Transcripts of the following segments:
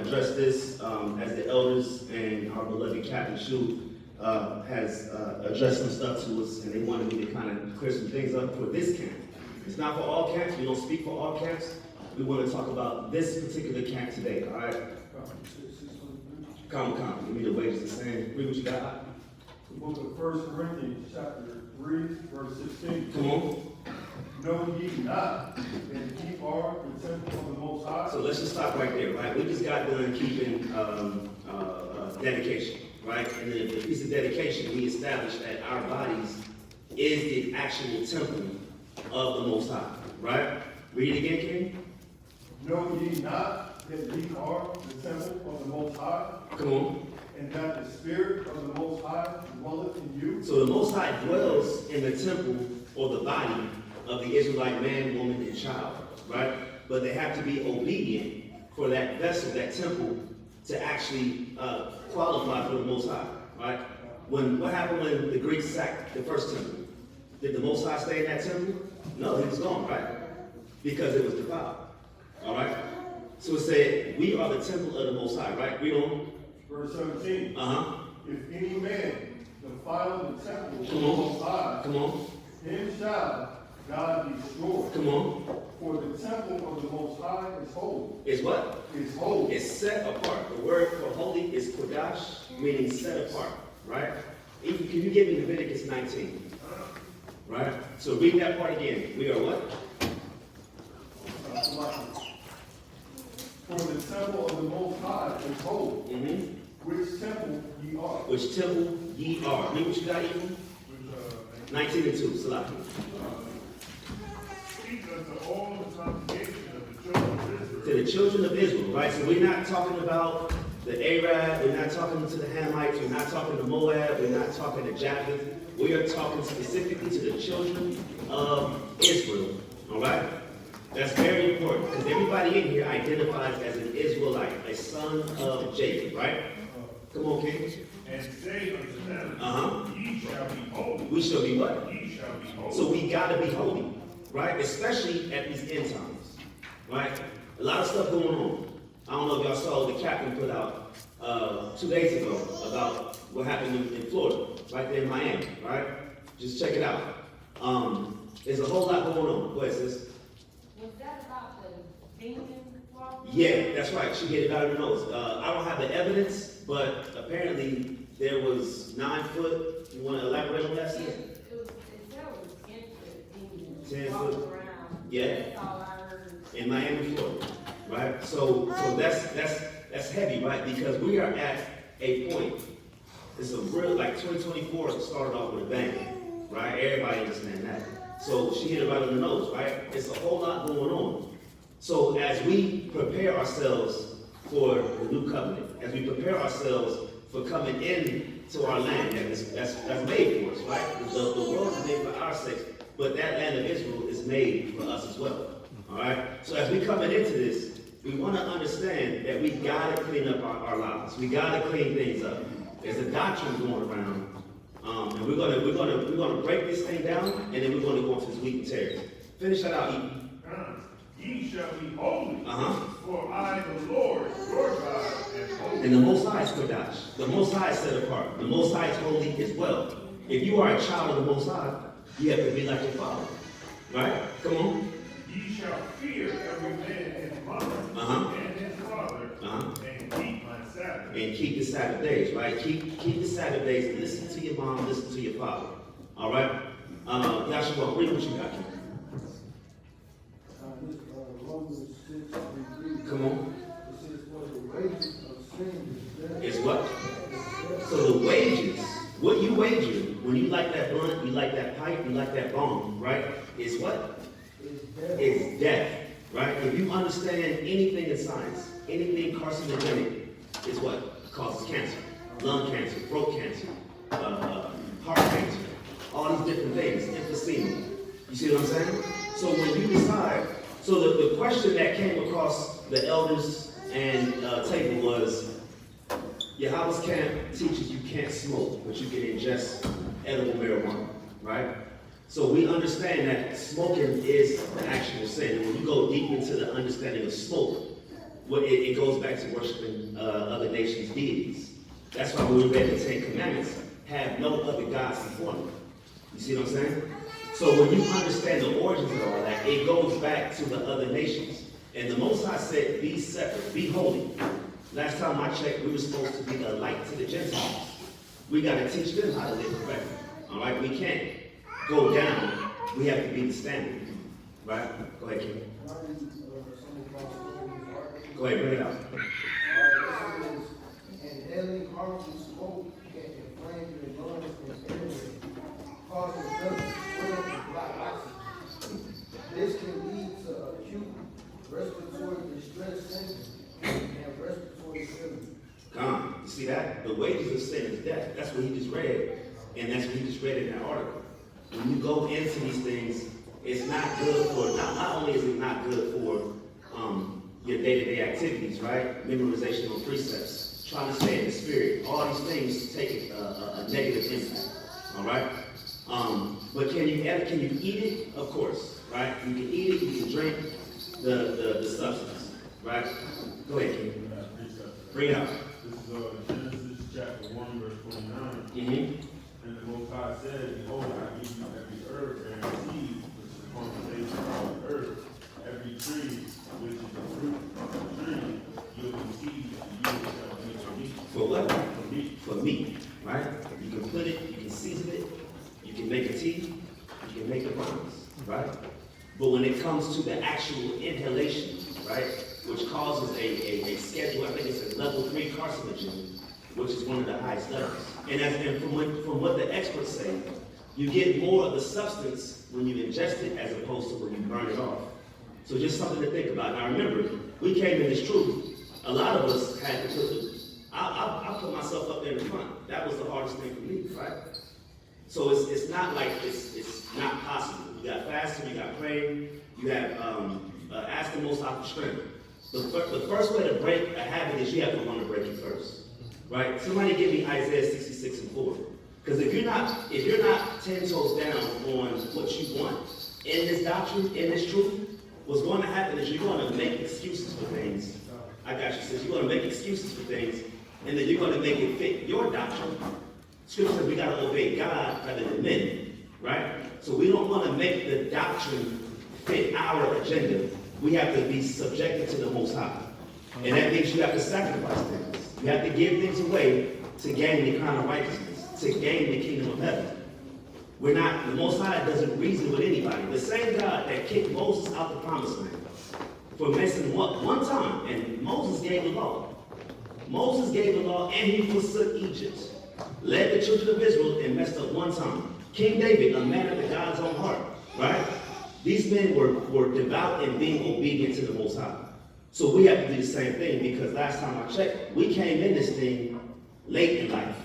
address this as the elders and our beloved Captain Shu has addressed some stuff to us, and they wanted me to kind of clear some things up for this camp. It's not for all camps. We don't speak for all camps. We want to talk about this particular camp today, all right? Come. Give me the wages of sin. Read what you got. The book of 1 Corinthians, chapter 3, verse 16. Come on. Know ye not that ye are the temple of the Most High? So let's just stop right there, right? We just got done keeping dedication, right? And in the piece of dedication, we established that our bodies is the actual temple of the Most High, right? Read it again, King. Know ye not that ye are the temple of the Most High? Come on. And that the Spirit of the Most High dwelleth in you? So the Most High dwells in the temple or the body of the Israelite man, woman, and child, right? But they have to be obedient for that vessel, that temple, to actually qualify for the Most High, right? What happened when the Greeks sacked the first temple? Did the Most High stay in that temple? No, he was gone, right? Because it was defiled, all right? So it said, we are the temple of the Most High, right? Read on. Verse 17. If any man defile the temple of the Most High, him shall God destroy. Come on. For the temple of the Most High is holy. Is what? Is holy. It's set apart. The word for holy is kodash, meaning set apart, right? Can you give me Leviticus 19? Right? So read that part again. We are what? For the temple of the Most High is holy. Which temple ye are? Which temple ye are. Read what you got, even? 19 and 2, Salaki. To the children of Israel, right? So we're not talking about the Arab, we're not talking to the Hamites, we're not talking to Moab, we're not talking to Japheth. We are talking specifically to the children of Israel, all right? That's very important, because everybody in here identifies as an Israelite, a son of Jacob, right? Come on, King. And say unto them, ye shall be holy. We shall be what? Ye shall be holy. So we got to be holy, right? Especially at these end times, right? A lot of stuff going on. I don't know if y'all saw the captain put out 2 days ago about what happened in Florida, right there in Miami, right? Just check it out. There's a whole lot going on. Go ahead, sis. Was that about the demon walking? Yeah, that's right. She hit it out of the nose. I don't have the evidence, but apparently there was 9 foot. You want to elaborate on that, sis? It was 10 foot demons 10 walking foot. around. Yeah. That's all I heard. In Miami, Florida, right? So that's heavy, right? Because we are at a point. It's a real, like 2024 started off with a bang, right? Everybody understand that. So she hit it right on the nose, right? It's a whole lot going on. So as we prepare ourselves for the new covenant, as we prepare ourselves for coming in to our land that's made for us, right? The world is made for our sake, but that land of Israel is made for us as well. All right? So as we coming into this, we want to understand that we got to clean up our lives. We got to clean things up. There's a doctrine going around, and we're gonna break this thing down, and then we're going to go into this wheat and tares. Finish that out, Eden. Ye shall be holy, for I, the Lord, your God, am holy. And the Most High is kodash. The Most High is set apart. The Most High is holy as well. If you are a child of the Most High, you have to be like your father. Right? Come on. Ye shall fear every man his mother and his father, and keep my Sabbath. And keep the Sabbath days, right? Keep the Sabbath days. Listen to your mom, listen to your father. All right? Yahshua, read what you got here. Come on. It's what? So the wages, what you wager, when you like that blunt, you like that pipe, you like that bomb, right? Is what? It's death, right? If you understand anything in science, anything carcinogenic is what? Causes cancer. Lung cancer, throat cancer, heart cancer, all these different things, emphysema. You see what I'm saying? So when you decide, so the question that came across the elders and table was, YAHAWAH'S camp teaches you can't smoke, but you can ingest edible marijuana, right? So we understand that smoking is the actual sin. And when you go deep into the understanding of smoke, Well, it goes back to worshiping other nations' deities. That's why when we read the Ten Commandments, have no other gods before me. You see what I'm saying? So when you understand the origins of all that, it goes back to the other nations. And the Most High said, be separate, be holy. Last time I checked, we were supposed to be a light to the Gentiles. We got to teach them how to live correctly. All right? We can't go down. We have to be the standard. Right? Go ahead, Kim. Go ahead, bring it out. Inhaling harmful smoke can inflame your lungs and airways, causing them to swell and block oxygen. This can lead to acute respiratory distress symptoms and respiratory failure. Come, you see that? The wages of sin is death. That's what he just read, and that's what he just read in that article. When you go into these things, it's not good for, not only is it not good for your day-to-day activities, right? Memorization of precepts, trying to stay in the spirit, all these things take a negative impact, all right? But can you eat it? Of course, right? You can eat it, you can drink the substance, right? Go ahead, King. Bring it out. This is Genesis chapter 1, verse 29. Mm-hmm. And the Most High said, behold, I give you every herb bearing seed, which is upon the face of all the earth, every tree which is the fruit of the tree, yielding seed, you shall be for meat. For what? For meat. For meat, right? You can put it, you can season it, you can make a tea, you can make a rinds, right? But when it comes to the actual inhalation, right, which causes a schedule, I think it's a level 3 carcinogen, which is one of the highest levels. And from what the experts say, you get more of the substance when you ingest it as opposed to when you burn it off. So just something to think about. Now remember, we came in this truth. A lot of us had to put I put myself up there in the front. That was the hardest thing for me, right? So it's not like it's not possible. You got fasting, you got praying, you have ask the Most High for strength. The first way to break a habit is you have to want to break it first, right? Somebody give me Isaiah 66:4, because if you're not 10 toes down on what you want in this doctrine, in this truth, what's going to happen is you're going to make excuses for things. I got you, sis. You're going to make excuses for things, and then you're going to make it fit your doctrine. Scripture says we got to obey God rather than men, right? So we don't want to make the doctrine fit our agenda. We have to be subjected to the Most High. And that means you have to sacrifice things. You have to give things away to gain the crown of righteousness, to gain the kingdom of heaven. The Most High doesn't reason with anybody. The same God that kicked Moses out the promised land for messing one time, and Moses gave the law. Moses gave the law and he forsook Egypt. Led the children of Israel and messed up one time. King David, a man after God's own heart, right? These men were devout and being obedient to the Most High. So we have to do the same thing, because last time I checked, we came in this thing late in life.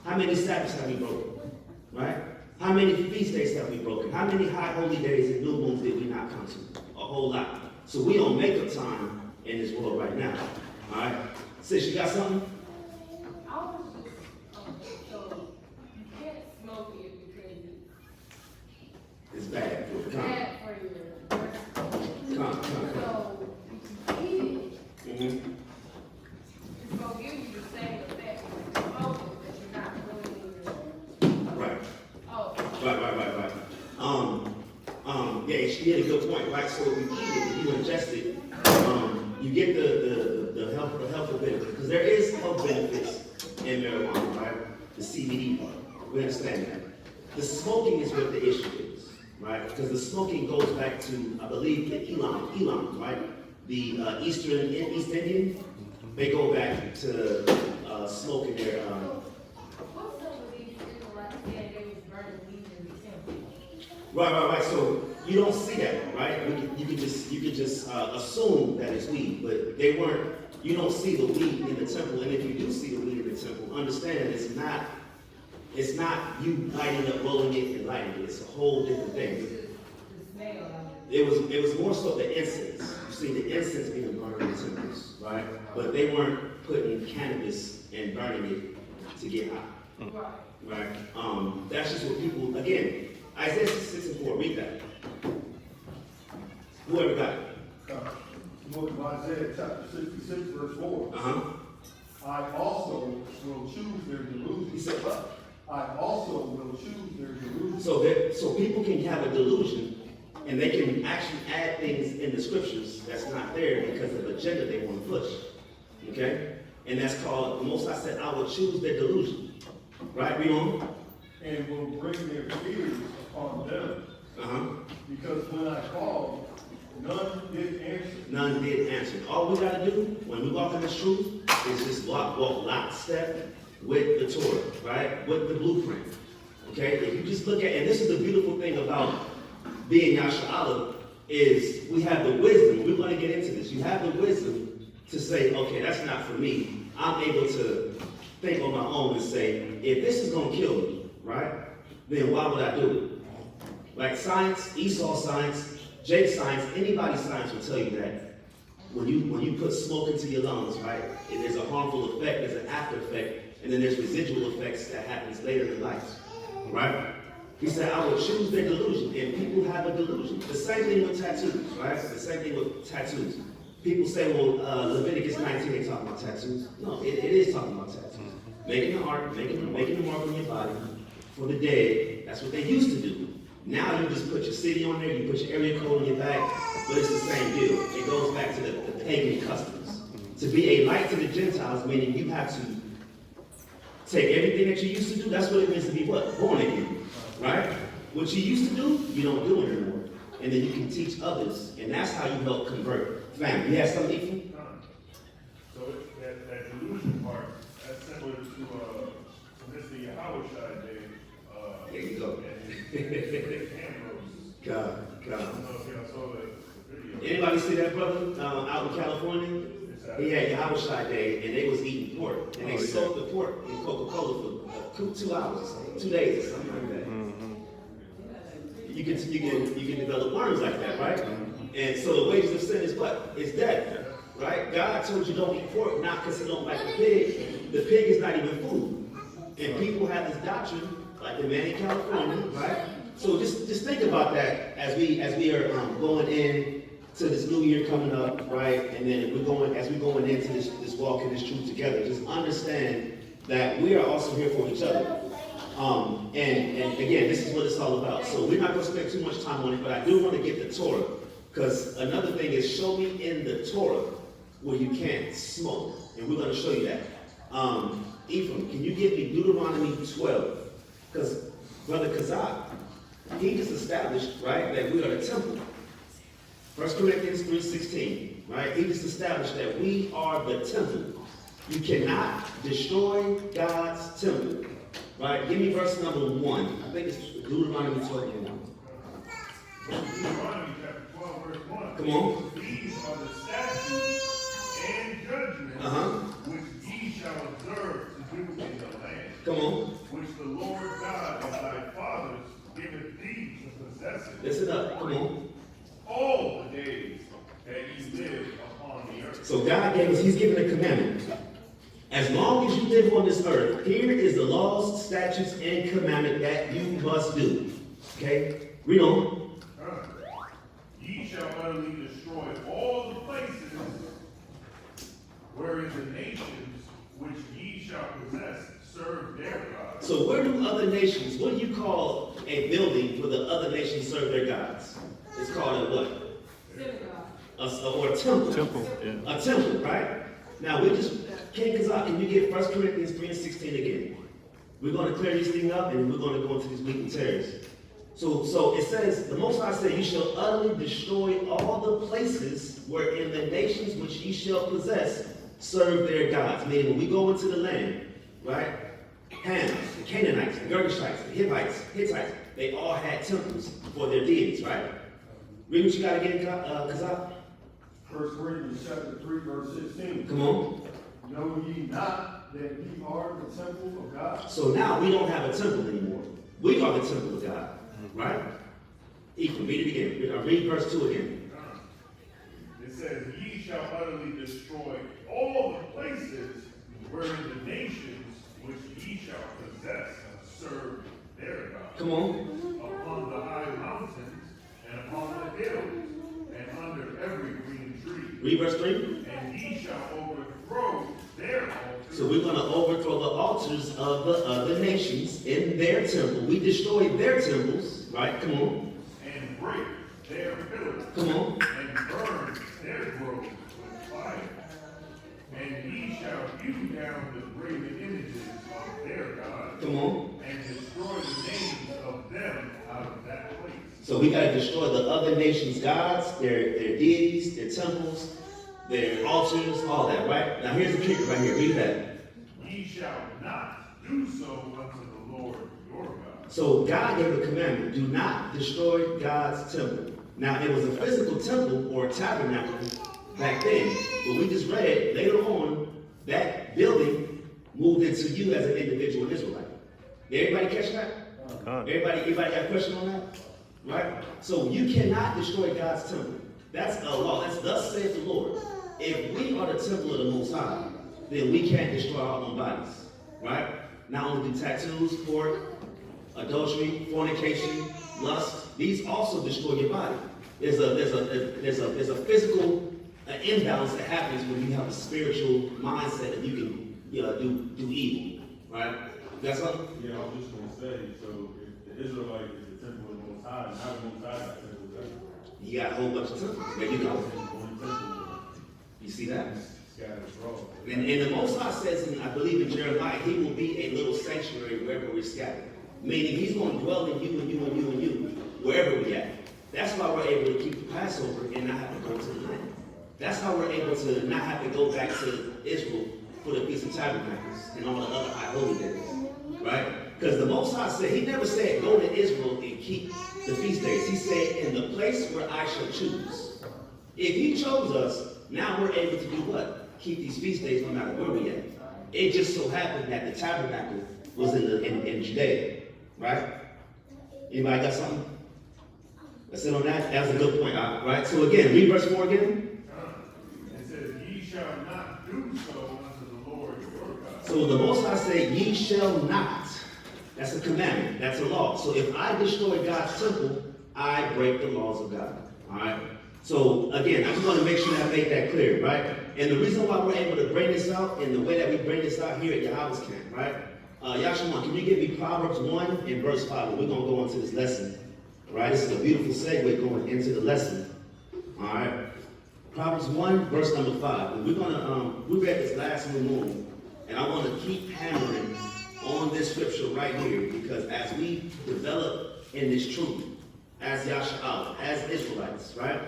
How many Sabbaths have we broken? Right? How many feast days have we broken? How many high holy days and new moons did we not come to? A whole lot. So we don't make up time in this world right now. All right? Sis, you got something? I was just, so you can't smoke it because It's bad for it's the time. bad for your respiratory. Come. So if you eat it, Mm-hmm. it's gonna give you the same effect as smoking, but you're not really your. Right. Oh. Right. Yeah, she had a good point, right? So if you eat it, if you ingest it, you get the health benefits, because there is health benefits in marijuana, right? The CBD part. We understand that. The smoking is what the issue is, right? Because the smoking goes back to, I believe, the Elam, right? The East Indian, they go back to smoking their. What's up with these people like saying they was burning weed in the temple? Right. So you don't see that, right? You can just assume that it's weed, but they weren't. You don't see the weed in the temple, and if you do see the weed in the temple, understand it's not you lighting up, rolling it, and lighting it. It's a whole different thing. The smell of It was more so the incense. You see the incense being burned in the temples, right? But they weren't putting cannabis and burning it to get high, it. Right. right? That's just what people, again, Isaiah 66:4, read that. Whoever got it. book of Isaiah chapter 66 verse 4. Uh-huh. I also will choose their delusion. He said, what? I also will choose their delusion. So people can have a delusion, and they can actually add things in the scriptures that's not there because of the agenda they want to push. Okay? And that's called, the Most High said, I will choose their delusion. Right? Read on. And will bring their fears upon them. Uh-huh. Because when I called, none did answer. None did answer. All we got to do when we walk in this truth is just walk lockstep with the Torah, right? With the blueprint. Okay? If you just look at, and this is the beautiful thing about being Yasha'Allah, is we have the wisdom. We're going to get into this. You have the wisdom to say, okay, that's not for me. I'm able to think on my own and say, if this is going to kill me, right? Then why would I do it? Like science, Esau science, Jake science, anybody's science will tell you that when you put smoke into your lungs, right, and there's a harmful effect, there's an after effect, and then there's residual effects that happens later in life, right? He said, I will choose their delusion, and people have a delusion. The same thing with tattoos, right? The same thing with tattoos. People say, well, Leviticus 19 ain't talking about tattoos. No, it is talking about tattoos. Making the mark on your body for the dead. That's what they used to do. Now you just put your city on there, you put your area code on your back, but it's the same deal. It goes back to the pagan customs. To be a light to the Gentiles, meaning you have to take everything that you used to do. That's what it means to be what? Born again, right? What you used to do, you don't do anymore. And then you can teach others, and that's how you help convert. Fam, you have something, Ethan? So that delusion part, that's similar to Mr. YAHAWAH'S day. There you go. And his Ambrose. God. I don't know if y'all saw the video. Anybody see that brother out in California? He had YAHAWAH'S day, and they was eating pork, and they soaked the pork in Coca-Cola for 2 hours, 2 days, or something like that. You can develop worms like that, right? And so the wages of sin is what? It's death, right? God told you don't eat pork, not because he don't like the pig. The pig is not even food. And people have this doctrine, like the man in California, right? So just think about that as we are going in to this new year coming up, right? And then as we're going into this walk in this truth together. Just understand that we are also here for each other. And again, this is what it's all about. So we're not going to spend too much time on it, but I do want to get the Torah. Because another thing is, show me in the Torah where you can't smoke. And we're going to show you that. Ephraim, can you give me Deuteronomy 12? Because Brother Kazak, he just established, right, that we are the temple. 1 Corinthians 3:16, right? He just established that we are the temple. You cannot destroy God's temple. Right? Give me verse number 1. I think it's Deuteronomy 12. Deuteronomy chapter 12, verse 1. Come on. These are the statutes and judgments which ye shall observe to do in the land. Come on. Which the Lord God of thy fathers giveth thee to possess it. Listen up. Come on. All the days that ye live upon the earth. So God he's given a commandment. As long as you live on this earth, here is the laws, statutes, and commandment that you must do. Okay? Read on. Ye shall utterly destroy all the places wherein the nations which ye shall possess serve their gods. So where do other nations, what do you call a building where the other nations serve their gods? It's called a what? Synagogue. Or a temple. Temple, yeah. A temple, right? Now we just, King Kazak, can you get 1 Corinthians 3:16 again? We're going to clear this thing up and we're going to go into these weak and tears. So it says, the Most High said, you shall utterly destroy all the places wherein the nations which ye shall possess serve their gods. Meaning when we go into the land, right? Ham, the Canaanites, the Girgashites, the Hittites, they all had temples for their deities, right? Read what you got again, Kazak. 1 Corinthians chapter 3, verse 16. Come on. Know ye not that ye are the temple of God? So now we don't have a temple anymore. We are the temple of God, right? Equal. Read it again. Read verse 2 again. It says, ye shall utterly destroy all the places wherein the nations which ye shall possess serve their gods. Come on. Upon the high mountains and upon the hills and under every green tree Read verse 3. And ye shall overthrow their altars. So we're going to overthrow the altars of the other nations in their temple. We destroy their temples, right? Come on. And break their pillars. Come on. And burn their groves with fire. And ye shall hew down the graven images of their gods. Come on. And destroy the names of them out of that place. So we got to destroy the other nations' gods, their deities, their temples, their altars, all that, right? Now here's the kicker right here. Read that. Ye shall not do so unto the Lord your God. So God gave a commandment. Do not destroy God's temple. Now it was a physical temple or a tabernacle back then. But we just read later on that building moved into you as an individual Israelite. Did everybody catch that? Everybody got a question on that? Right? So you cannot destroy God's temple. That's a law. That's thus saith the Lord. If we are the temple of the Most High, then we can't destroy our own bodies. Right? Not only do tattoos, pork, adultery, fornication, lust, these also destroy your body. There's a physical imbalance that happens when you have a spiritual mindset that you can do evil. Right? You got something? Yeah, I was just gonna say, so if the Israelite is the temple of the Most High, now the Most High got temples everywhere. You got a whole bunch of temples. There you go. One temple, You see that? scattered abroad. And the Most High says, I believe in Jeremiah, he will be a little sanctuary wherever we're scattered. Meaning he's going to dwell in you and you and you and you, wherever we're at. That's why we're able to keep the Passover and not have to go to the land. That's how we're able to not have to go back to Israel for the Feast of Tabernacles and all the other high holy days. Right? Because the Most High said, he never said, go to Israel and keep the feast days. He said, in the place where I shall choose. If he chose us, now we're able to do what? Keep these feast days no matter where we at. It just so happened that the tabernacle was in Judea. Right? Anybody got something? That's it on that? That was a good point, right? So again, read verse 4 again. It says, ye shall not do so unto the Lord your God. So the Most High said, ye shall not. That's a commandment. That's a law. So if I destroy God's temple, I break the laws of God. All right? So again, I just want to make sure that I make that clear, right? And the reason why we're able to bring this out in the way that we bring this out here at YAHAWAH'S camp, right? Yashima, can you give me Proverbs 1 and verse 5? We're going to go into this lesson. All right? This is a beautiful segue going into the lesson. All right? Proverbs 1, verse number 5. And we're going to, we read this last new moon, and I want to keep hammering on this scripture right here, because as we develop in this truth, as Yahshua, as Israelites, right?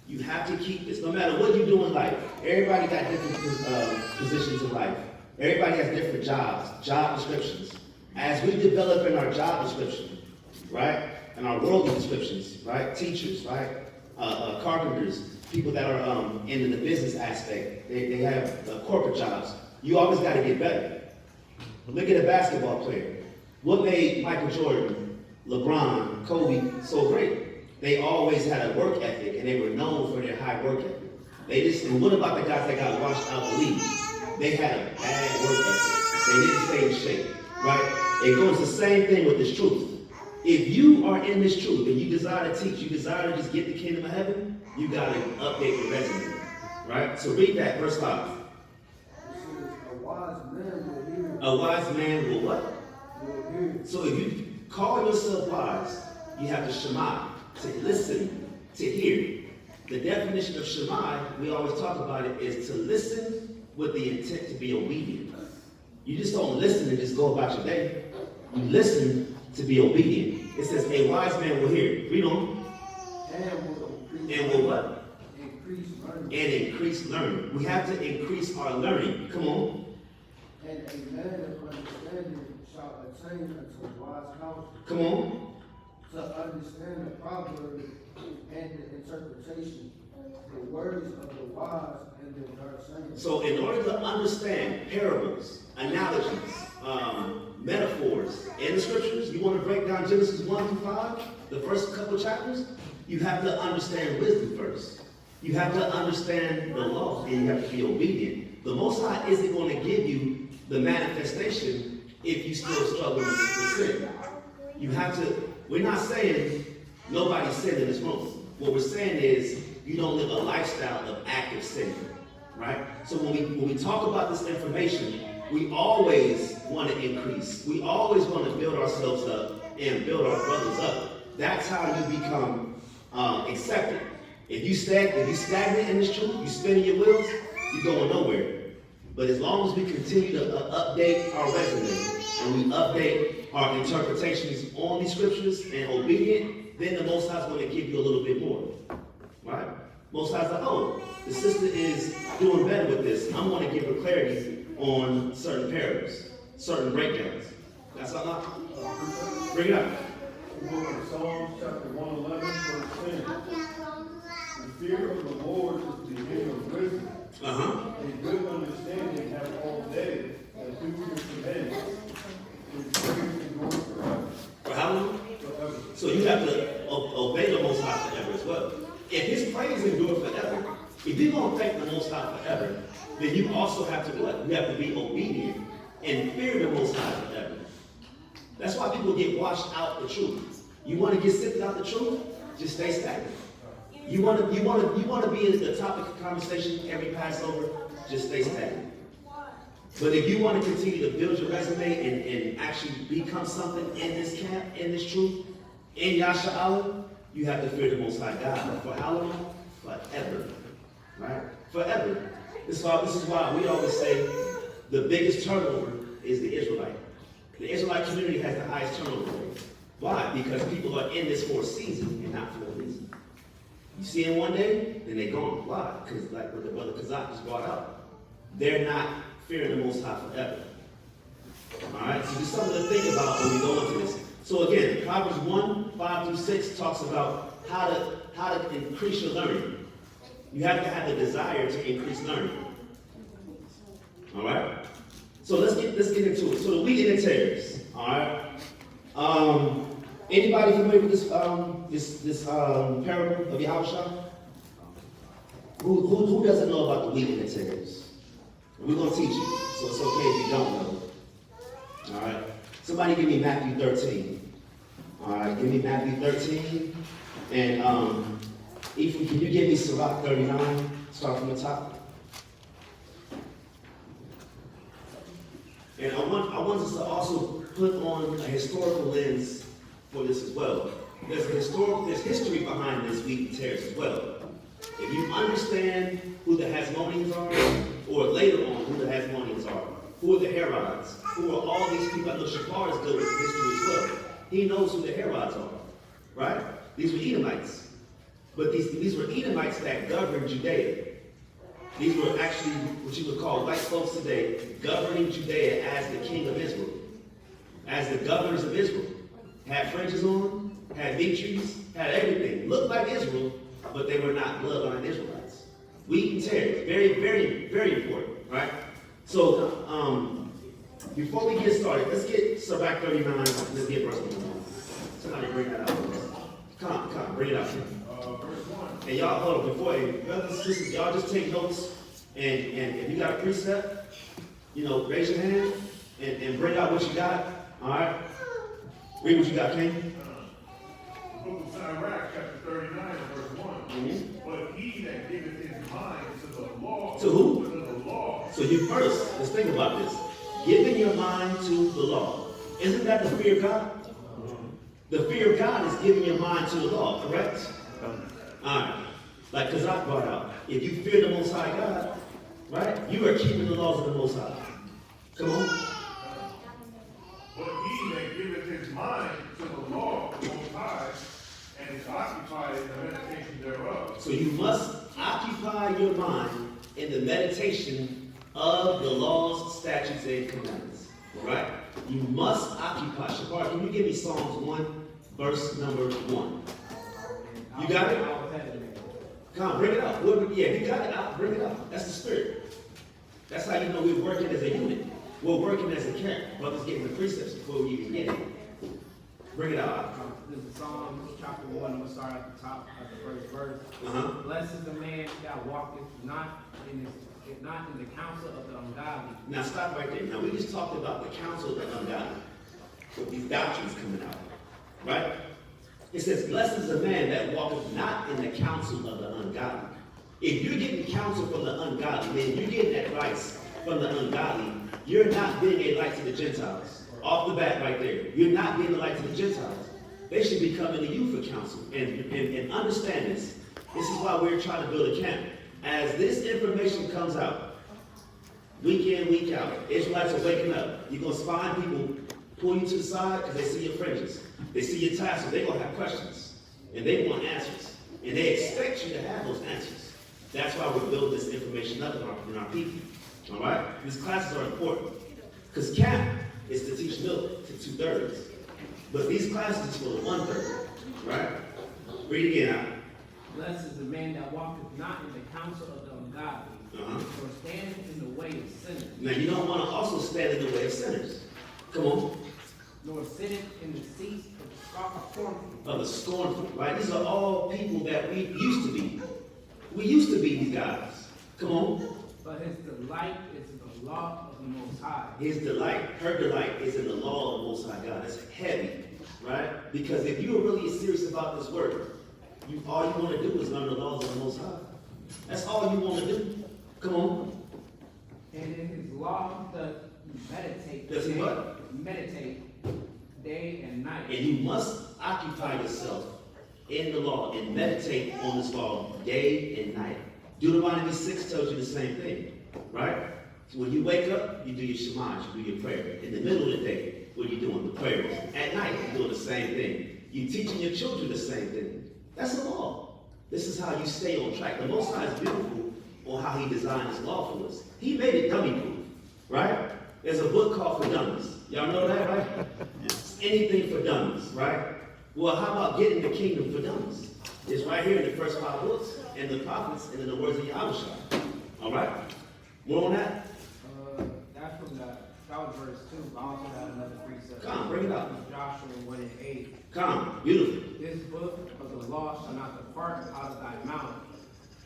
You have to keep this, no matter what you do in life. Everybody got different positions in life. Everybody has different jobs, job descriptions. As we develop in our job description, right? And our worldly descriptions, right? Teachers, right? Carpenters, people that are in the business aspect. They have corporate jobs. You always got to get better. Look at a basketball player. What made Michael Jordan, LeBron, Kobe so great? They always had a work ethic, and they were known for their high work ethic. And what about the guys that got washed out the league? They had a bad work ethic. They didn't stay in shape, right? It goes the same thing with this truth. If you are in this truth and you desire to teach, you desire to just get the kingdom of heaven, you got to update your resume, right? So read that, verse 5. A wise man will what? So if you call yourself wise, you have to shema, to listen, to hear. The definition of shema, we always talk about it, is to listen with the intent to be obedient. You just don't listen and just go about your day. You listen to be obedient. It says a wise man will hear. Read on. And will what? Increase learning. And increase learning. We have to increase our learning. Come on. And a man of understanding shall attain unto wise counsel. Come on. To understand the proverb and the interpretation, the words of the wise and the dark sayings. So in order to understand parables, analogies, metaphors in the scriptures, you want to break down Genesis 1 through 5, the first couple chapters, you have to understand wisdom first. You have to understand the law, and you have to be obedient. The Most High isn't going to give you the manifestation if you still struggle with sin. You have to, we're not saying nobody sinned in this room. What we're saying is you don't live a lifestyle of active sin, right? So when we talk about this information, we always want to increase. We always want to build ourselves up and build our brothers up. That's how you become accepted. If you stagnant in this truth, you spinning your wheels, you're going nowhere. But as long as we continue to update our resume and we update our interpretations on these scriptures and obedient, then the Most High is going to give you a little bit more, right? Most High's like, oh, the sister is doing better with this. I'm going to give her clarity on certain parables, certain breakdowns. That's a lot. Bring it up. The book of Psalms, chapter 111, verse 10. The fear of the Lord is the beginning of wisdom. A good understanding have all day, and do your commandments. His praise endures forever. For how long? Forever. So you have to obey the Most High forever as well. If His praise endure forever, if you're going to thank the Most High forever, then you also have to what? You have to be obedient and fear the Most High forever. That's why people get washed out the truth. You want to get sifted out the truth? Just stay stagnant. You want to be in the topic of conversation every Passover? Just stay stagnant. But if you want to continue to build your resume and actually become something in this camp, in this truth, in Yahshua, you have to fear the Most High God. For how long? Forever. Right? Forever. This is why we always say the biggest turnover is the Israelite. The Israelite community has the highest turnover rate. Why? Because people are in this for a season and not for a reason. You see them one day, then they're gone. Why? Because like what the brother Kazak just brought up, they're not fearing the Most High forever. Alright, so just something to think about when we go into this. So again, Proverbs 1, 5 through 6 talks about how to increase your learning. You have to have the desire to increase learning. Alright? So let's get into it. So the wheat and the tares. Alright? Anybody familiar with this parable of Yahushua? Who doesn't know about the wheat and the tares? We're going to teach you, so it's okay if you don't know. All right? Somebody give me Matthew 13. All right, give me Matthew 13. And Ethan, can you give me Sirach 39? Start from the top. And I want us to also put on a historical lens for this as well. There's history behind this wheat and tares as well. If you understand who the Hasmoneans are, or later on who the Hasmoneans are, who are the Herods, who are all these people. I know Shapar is good with history as well. He knows who the Herods are, right? These were Edomites. But these were Edomites that governed Judea. These were actually what you would call white folks today, governing Judea as the king of Israel, as the governors of Israel. Had fringes on, had big trees, had everything. Looked like Israel, but they were not bloodline Israelites. Wheat and tares, very, very, very important, right? So, before we get started, let's get Sirach 39, let's get verse 1. Somebody bring that out. Come on, bring it out. Verse 1. And y'all, hold on, before, brothers and sisters, y'all just take notes, and if you got a precept, raise your hand, and bring out what you got, all right? Read what you got, King. The book of Sirach, chapter 39, verse 1. Mm-hmm. But he that giveth his mind to the law. To who? To the law. So you first, let's think about this. Giving your mind to the law. Isn't that the fear of God? The fear of God is giving your mind to the law, correct? Alright. Like Kazak brought out. If you fear the Most High God, right? You are keeping the laws of the Most High. Come on. But he that giveth his mind to the law of the Most High, and is occupied in the meditation thereof. So you must occupy your mind in the meditation of the laws, statutes, and commandments. Right? You must occupy. Shapar, can you give me Psalms 1, verse number 1? You got it? Come on, bring it up. Yeah, if you got it out, bring it up. That's the spirit. That's how you know we're working as a unit. We're working as a camp. Brothers getting the precepts before we even get it. Bring it out. This is Psalms chapter 1. I'm going to start at the top of the first verse. Blessed is the man that walketh not in the counsel of the ungodly. Now stop right there. Now we just talked about the counsel of the ungodly. With these doctrines coming out. Right? It says, blessed is the man that walketh not in the counsel of the ungodly. If you're getting counsel from the ungodly, then you're getting advice from the ungodly, you're not being a light to the Gentiles. Off the bat right there. You're not being a light to the Gentiles. They should be coming to you for counsel. And understand this. This is why we're trying to build a camp. As this information comes out, week in, week out, Israelites are waking up. You're going to find people pull you to the side because they see your fringes. They see your tassels. They're going to have questions. And they want answers. And they expect you to have those answers. That's why we're building this information up in our people. All right? These classes are important. Because camp is to teach milk to 2/3. But these classes is for the 1/3. Right? Read again out. Blessed is the man that walketh not in the counsel of the ungodly, or standeth in the way of sinners. Now you don't want to also stand in the way of sinners. Come on. Nor sitteth in the seats of the scornful. Of the scornful, right? These are all people that we used to be. We used to be these guys. Come on. But his delight is in the law of the Most High. His delight, her delight is in the law of the Most High God. It's heavy, right? Because if you're really serious about this work, all you want to do is learn the laws of the Most High. That's all you want to do. Come on. And in his law does he meditate. Does he what? Meditate day and night. And you must occupy yourself in the law and meditate on this law day and night. Deuteronomy 6 tells you the same thing, right? So when you wake up, you do your shema, you do your prayer. In the middle of the day, what are you doing? The prayers. At night, you're doing the same thing. You're teaching your children the same thing. That's the law. This is how you stay on track. The Most High is beautiful on how he designed his law for us. He made it dummy-proof, right? There's a book called For Dummies. Y'all know that, right? It's anything for dummies, right? Well, how about getting the kingdom for dummies? It's right here in the first 5 books, and the prophets, and in the words of YAHAWAH'S. All right? More on that? That's from that was verse 2, but I also have another precept. Come, bring it up. Joshua 1:8. Come, beautiful. This book of the law shall not depart out of thy mouth,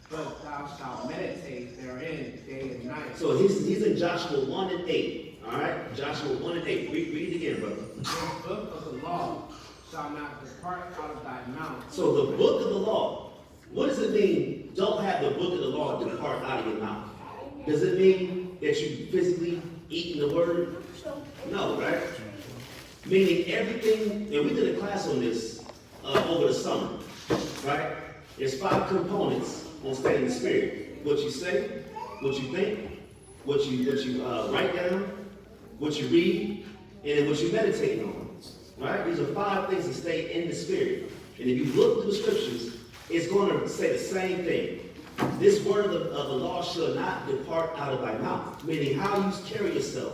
but thou shalt meditate therein day and night. So he's in Joshua 1:8. All right? Joshua 1:8. Read it again, brother. This book of the law shall not depart out of thy mouth. So the book of the law, what does it mean, don't have the book of the law depart out of your mouth? Does it mean that you physically eating the word? No, right? Meaning everything, and we did a class on this over the summer, right? There's 5 components on staying in the spirit. What you say, what you think, what you write down, what you read, and then what you meditate on, right? These are 5 things to stay in the spirit. And if you look through the scriptures, it's going to say the same thing. This word of the law shall not depart out of thy mouth. Meaning how you carry yourself.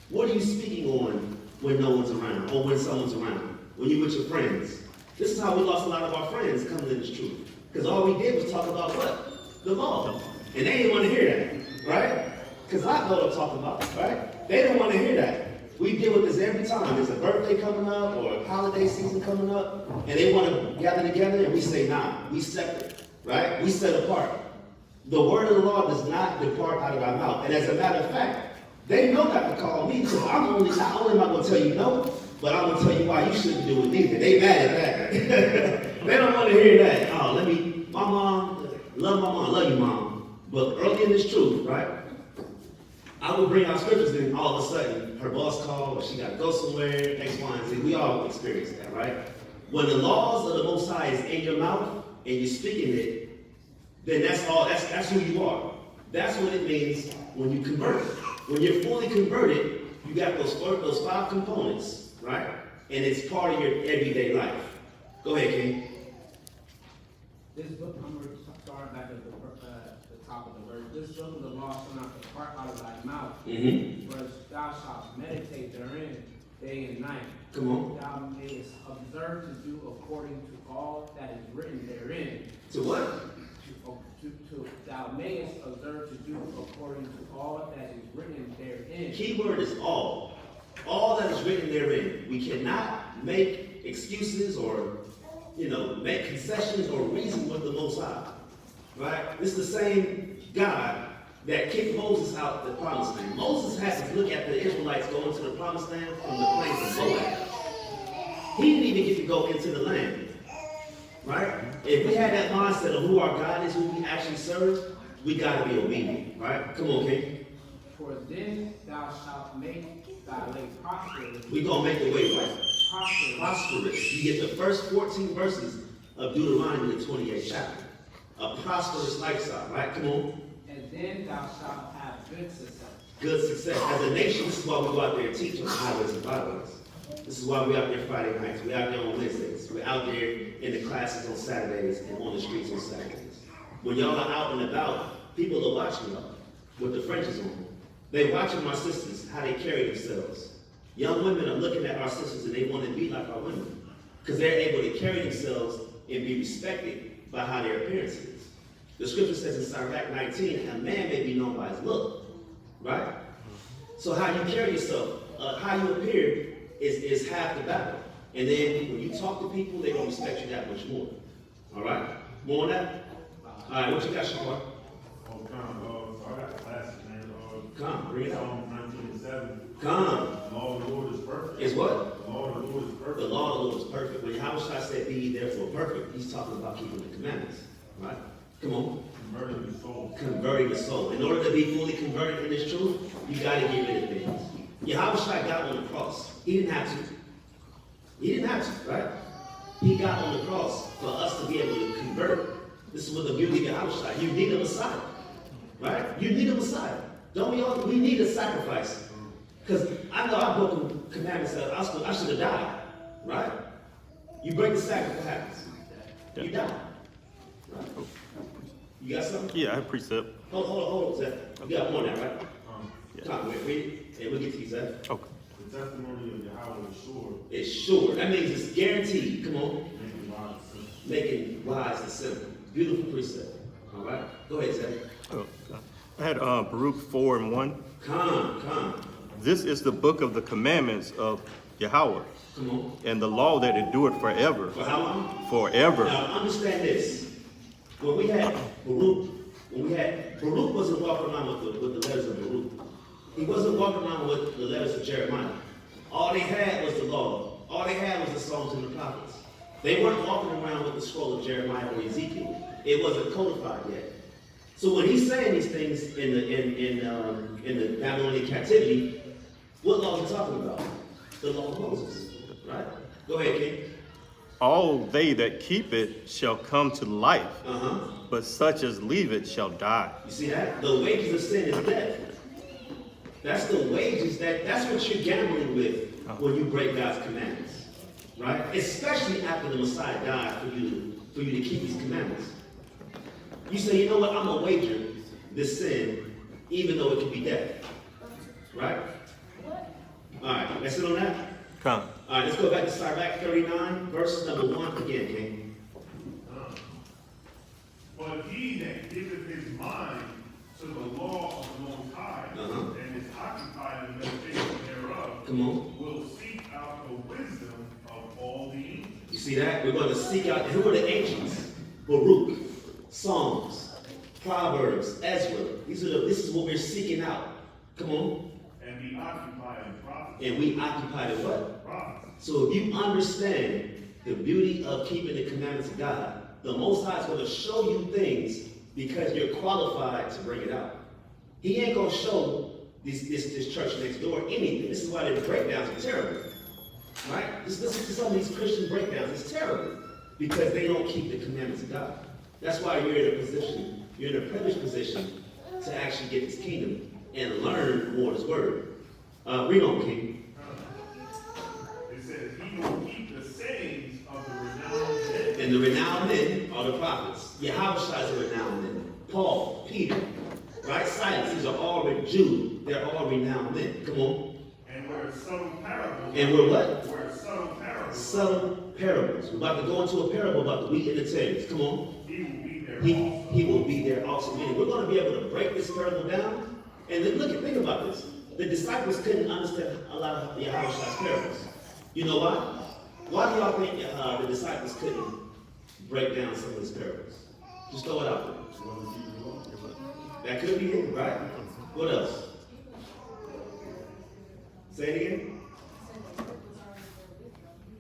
What are you speaking on when no one's around or when someone's around? When you're with your friends. This is how we lost a lot of our friends coming to this truth. Because all we did was talk about what? The law. And they didn't want to hear that, right? Because I know what I'm talking about, right? They didn't want to hear that. We deal with this every time. There's a birthday coming up or a holiday season coming up, and they want to gather together, and we say, nah, we separate, right? We set apart. The word of the law does not depart out of our mouth. And as a matter of fact, they know not to call me, because not only am I going to tell you no, but I'm going to tell you why you shouldn't do it neither. They mad at that. They don't want to hear that. Oh, my mom, love you, mom. But early in this truth, right? I would bring out scriptures, and all of a sudden, her boss called, or she got to go somewhere, X, Y, and Z. We all experience that, right? When the laws of the Most High is in your mouth, and you're speaking it, then that's who you are. That's what it means when you convert. When you're fully converted, you got those 5 components, right? And it's part of your everyday life. Go ahead, King. This book, I'm going to start back at the top of the verse. This book of the law shall not depart out of thy mouth, but thou shalt meditate therein day and night. Come on. Thou mayest observe to do according to all that is written therein. To what? Thou mayest observe to do according to all that is written therein. Key word is all. All that is written therein. We cannot make excuses or, make concessions or reason with the Most High. Right? This is the same God that kicked Moses out the promised land. Moses had to look at the Israelites go into the promised land from the plains of Moab. He didn't even get to go into the land. right? If we had that mindset of who our God is, who we actually serve, we gotta be obedient, right? Come on, King. For then thou shalt make thy way prosperous. We gonna make the way right. Prosperous. Prosperous. You get the first 14 verses of Deuteronomy, the 28th chapter. A prosperous lifestyle, right? Come on. And then thou shalt have good success. Good success. As a nation, this is why we go out there and teach on the highways and byways. This is why we're out there Friday nights. We're out there on Wednesdays. We're out there in the classes on Saturdays and on the streets on Saturdays. When y'all are out and about, people are watching y'all with the Frenches on. They're watching our sisters, how they carry themselves. Young women are looking at our sisters and they want to be like our women. Because they're able to carry themselves and be respected by how their appearance is. The scripture says in Sirach 19, a man may be known by his look, right? So how you carry yourself, how you appear is half the battle. And then when you talk to people, they're going to respect you that much more. All right? More on that? All right, what you got, Shakar? Oh, so I got the classic, man. Come, bring it out. Psalm 19:7. Come. The law of the Lord is perfect. Is what? The law of the Lord is perfect. The law of the Lord is perfect. When Yahawashi said, be ye therefore perfect, he's talking about keeping the commandments. Right? Come on. Converting the soul. Converting the soul. In order to be fully converted in this truth, you got to get rid of things. Yahawashi got on the cross. He didn't have to. He didn't have to, right? He got on the cross for us to be able to convert. This is what the beauty of Yahawashi. You need a Messiah, right? You need a Messiah. Don't we all? We need a sacrifice. Because I know I've broken commandments that I should have died, right? You break the sacrifice, what happens? You die. Right? You got something? Yeah, I have precept. Hold on, Zach. You got more now, right? Yeah. Come on, read it, and we'll get to you, Zach. Okay. The testimony of Yahweh is sure. It's sure. That means it's guaranteed. Come on. Making wise and simple. Making wise and simple. Beautiful precept. All right? Go ahead, Zach. Oh, I had Baruch 4:1. Come. This is the book of the commandments of Yahweh, Come on. and the law that endureth forever. For how long? Forever. Now, understand this. When we had Baruch, Baruch wasn't walking around with the letters of Baruch. He wasn't walking around with the letters of Jeremiah. All they had was the law. All they had was the Psalms and the prophets. They weren't walking around with the scroll of Jeremiah or Ezekiel. It wasn't codified yet. So when he's saying these things in the Babylonian captivity, what law is he talking about? The law of Moses, right? Go ahead, King. All they that keep it shall come to life, Uh-huh. but such as leave it shall die. You see that? The wages of sin is death. That's the wages, that's what you're gambling with when you break God's commandments. Right? Especially after the Messiah died for you to keep these commandments. You say, you know what, I'm gonna wager this sin, even though it could be death. Right? Alright, let's sit on that. Come. Alright, let's go back to Sirach 39, verse number 1 again, King. But he that giveth his mind to the law of the Most High, and is occupied in meditation thereof, Come on. will seek out the wisdom of all the ancients. You see that? We're going to seek out, who are the ancients? Baruch, Psalms, Proverbs, Ezra. This is what we're seeking out. Come on. And be occupied in prophecy. And we occupy the what? Prophecy. So if you understand the beauty of keeping the commandments of God, the Most High is going to show you things because you're qualified to bring it out. He ain't going to show this church next door anything. This is why their breakdowns are terrible. Right? Listen to some of these Christian breakdowns. It's terrible because they don't keep the commandments of God. That's why you're in a privileged position to actually get this kingdom and learn more of his word. Read on, King. It says, he will keep the sayings of the renowned men. And the renowned men are the prophets. Yahawashi is a renowned man. Paul, Peter, right? Silas, these are all Jude. They're all renowned men. Come on. And where subtle parables. And we're what? Where subtle parables. Subtle parables. We're about to go into a parable about the wheat and the tares. Come on. He will be there also. He will be there also. Meaning we're going to be able to break this parable down. And then think about this. The disciples couldn't understand a lot of Yahawashi's parables. You know why? Why do y'all think the disciples couldn't break down some of his parables? Just throw it out there. That could be it, right? What else? Say it again.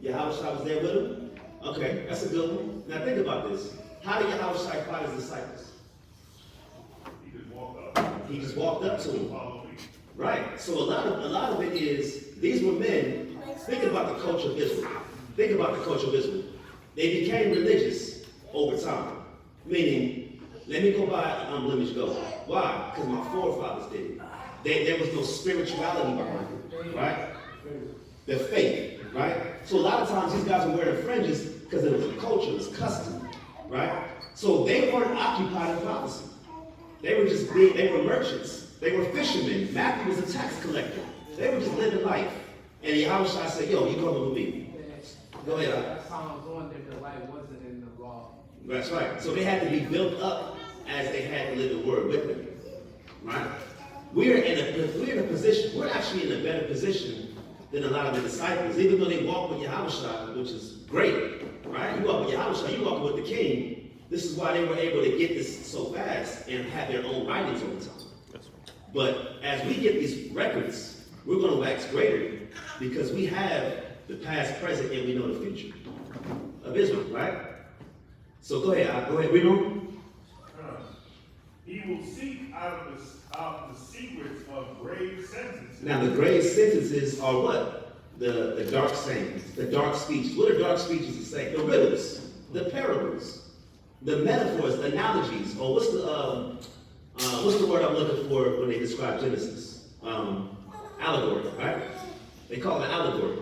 Yahawashi was there with him? Okay, that's a good one. Now think about this. How did Yahawashi fight his disciples? He just walked up. He just walked up to them. Follow me. Right. So a lot of it is, these were men. Think about the culture of Israel. Think about the culture of Israel. They became religious over time. Meaning, let me go by lineage go. Why? Because my forefathers did it. There was no spirituality behind it, right? The faith, right? So a lot of times these guys were wearing fringes because it was a culture, it was custom, right? So they weren't occupied in prophecy. They were merchants. They were fishermen. Matthew was a tax collector. They were just living life. And Yahawashi said, yo, you coming with me. Go ahead. That's how I was on there, the light wasn't in the law. That's right. So they had to be built up as they had to live the word with them, right? We're in a position, we're actually in a better position than a lot of the disciples, even though they walk with Yahawashi, which is great, right? You walk with Yahawashi, you walk with the king. This is why they were able to get this so fast and have their own writings over time. But as we get these records, we're going to wax greater because we have the past, present, and we know the future of Israel, right? So go ahead, read on. He will seek out the secrets of grave sentences. Now the grave sentences are what? The dark sayings, the dark speeches. What are dark speeches to say? The riddles, the parables, the metaphors, the analogies, or what's the word I'm looking for when they describe Genesis? Allegory, right? They call it allegory.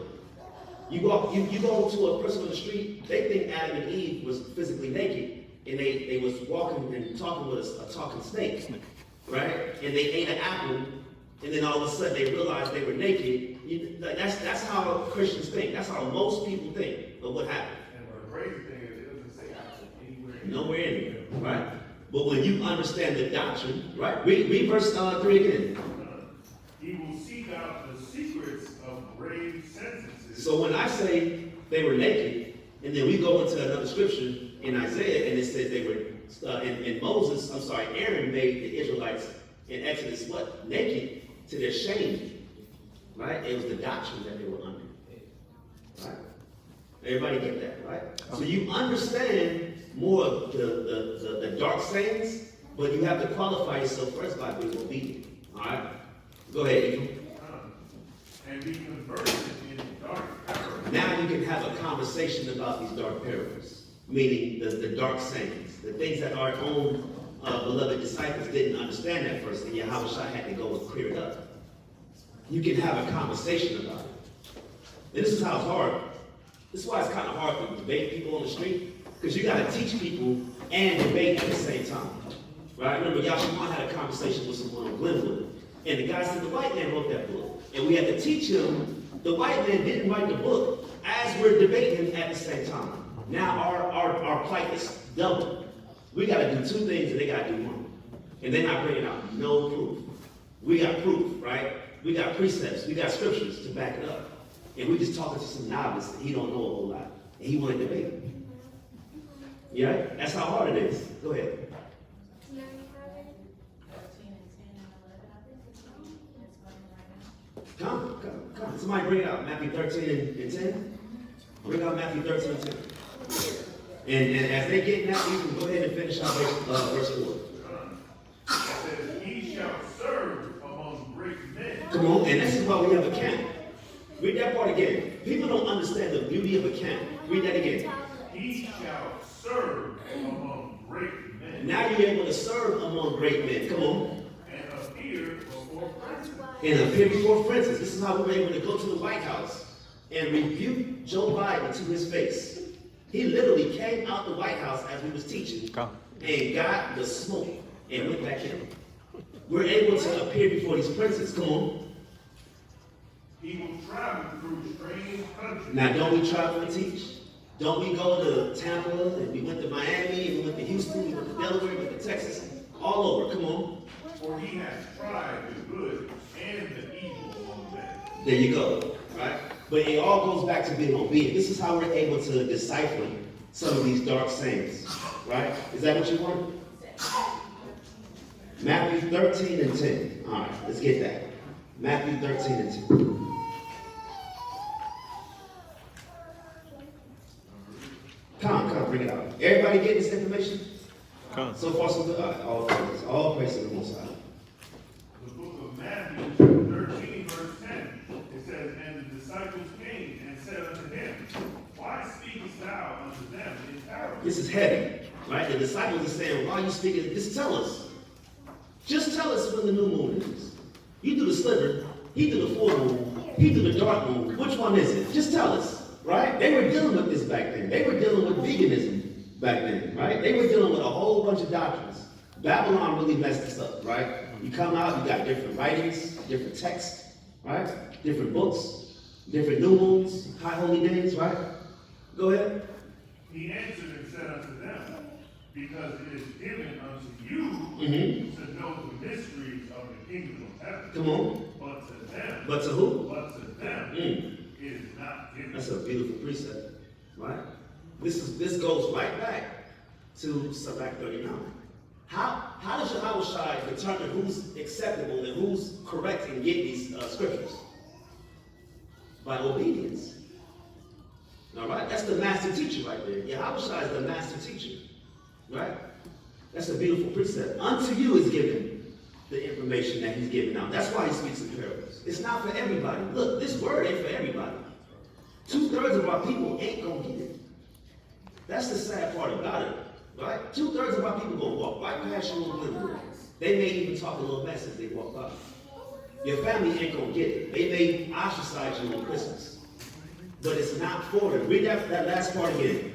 You go to a person on the street, they think Adam and Eve was physically naked, and they was walking and talking with a talking snake, right? And they ate an apple, and then all of a sudden they realized they were naked. That's how Christians think. That's how most people think of what happened. And the crazy thing is, it doesn't say apple anywhere. Nowhere in there, right? But when you understand the doctrine, right? Read verse 3 again. He will seek out the secrets of grave sentences. So when I say they were naked, and then we go into another scripture in Isaiah, and it says they were, and Aaron made the Israelites in Exodus what? Naked to their shame, right? It was the doctrine that they were under, right? Everybody get that, right? So you understand more of the dark sayings, but you have to qualify yourself first by being obedient, all right? Go ahead, Ephraim. And be converted in dark error. Now you can have a conversation about these dark parables, meaning the dark sayings, the things that our own beloved disciples didn't understand at first, and Yahawashi had to go and clear it up. You can have a conversation about it. And this is how it's hard. This is why it's kind of hard to debate people on the street, because you got to teach people and debate at the same time. Right? Remember, Yahshua had a conversation with someone on Glenwood, and the guy said the white man wrote that book. And we had to teach him the white man didn't write the book as we're debating him at the same time. Now our plight is double. We got to do two things and they got to do one. And they're not bringing out no proof. We got proof, right? We got precepts. We got scriptures to back it up. And we just talking to some novice and he don't know a whole lot. And he want to debate. Yeah? That's how hard it is. Go ahead. Come. Somebody bring it out. Matthew 13 and 10. Bring out Matthew 13 and 10. And as they get that, you can go ahead and finish out verse 4. It says, he shall serve among great men. Come on, and this is why we have a camp. Read that part again. People don't understand the beauty of a camp. Read that again. He shall serve among great men. Now you're able to serve among great men. Come on. And appear before princes. And appear before princes. This is how we were able to go to the White House and rebuke Joe Biden to his face. He literally came out the White House as we was teaching and got the smoke and went back in. We're able to appear before these princes. Come on. He will travel through strange countries. Now, don't we travel and teach? Don't we go to Tampa, and we went to Miami, and we went to Houston, we went to Delaware, we went to Texas, all over. Come on. For he has tried the good and the evil among men. There you go, right? But it all goes back to being obedient. This is how we're able to decipher some of these dark sayings, right? Is that what you want? Matthew 13 and 10. All right, let's get that. Matthew 13 and 10. Everybody get this information? Come. So far, so good. All praise to the Most High. The book of Matthew, chapter 13, verse 10, it says, And the disciples came and said unto him, Why speakest thou unto them in parables? This is heavy, right? The disciples are saying, why are you speaking? Just tell us. Just tell us when the new moon is. You do the sliver, he do the full moon, he do the dark moon. Which one is it? Just tell us, right? They were dealing with this back then. They were dealing with veganism back then, right? They were dealing with a whole bunch of doctrines. Babylon really messed this up, right? You come out, you got different writings, different texts, right? Different books, different new moons, high holy days, right? Go ahead. He answered and said unto them, Because it is given unto you to know the mysteries of the kingdom of heaven. Come on. But to them, But to who? but to them, it is not given. That's a beautiful precept, right? This goes right back to Sirach 39. How does YAHAWAH'S determine who's acceptable and who's correct in getting these scriptures? By obedience. All right? That's the master teacher right there. YAHAWAH'S is the master teacher, right? That's a beautiful precept. Unto you is given the information that he's giving out. That's why he speaks in parables. It's not for everybody. Look, this word ain't for everybody. 2/3 of our people ain't gonna get it. That's the sad part about it, right? 2/3 of our people gonna walk right past you on the living room. They may even talk a little mess as they walk by. Your family ain't gonna get it. They may ostracize you on Christmas. But it's not for them. Read that last part again.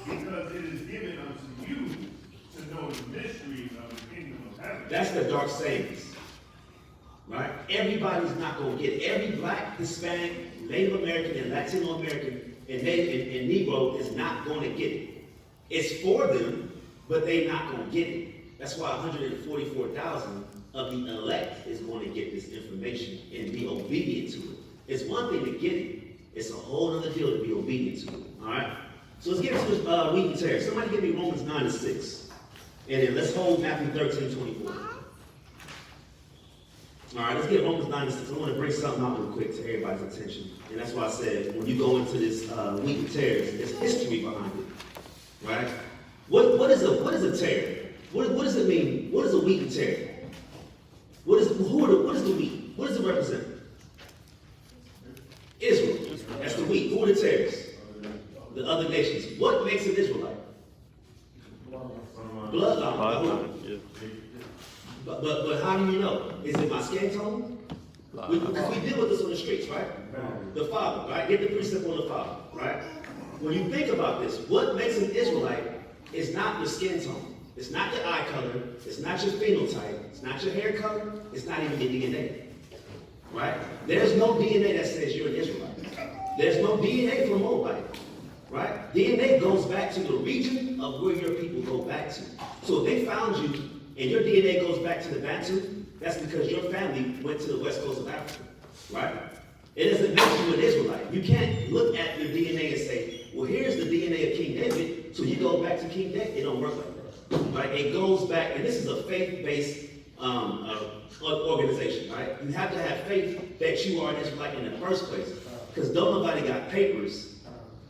Because it is given unto you to know the mysteries of the kingdom of heaven. That's the dark sayings. Right? Everybody's not going to get it. Every black, Hispanic, Native American, and Latino American, and Negro is not going to get it. It's for them, but they're not going to get it. That's why 144,000 of the elect is going to get this information and be obedient to it. It's one thing to get it. It's a whole other deal to be obedient to it. All right? So let's get to this wheat and tares. Somebody give me Romans 9:6. And then let's hold Matthew 13:24. All right, let's get Romans 9:6. I want to bring something out real quick to everybody's attention. And that's why I said, when you go into this wheat and tares, there's history behind it. Right? What is a tare? What does it mean? What is a wheat and tare? What is the wheat? What does it represent? Israel. That's the wheat. Who are the tares? The other nations. What makes an Israelite? Bloodline. Yeah. But how do you know? Is it my skin tone? We deal with this on the streets, right? The father, right? Get the precept on the father, right? When you think about this, what makes an Israelite is not your skin tone. It's not your eye color. It's not your phenotype. It's not your hair color. It's not even your DNA. Right? There's no DNA that says you're an Israelite. There's no DNA for Moabite. Right? DNA goes back to the region of where your people go back to. So if they found you and your DNA goes back to the Bantu, that's because your family went to the west coast of Africa. Right? It doesn't make you an Israelite. You can't look at your DNA and say, well, here's the DNA of King David, so you go back to King David. It don't work like that. Right? It goes back, and this is a faith-based organization, right? You have to have faith that you are an Israelite in the first place. Because don't nobody got papers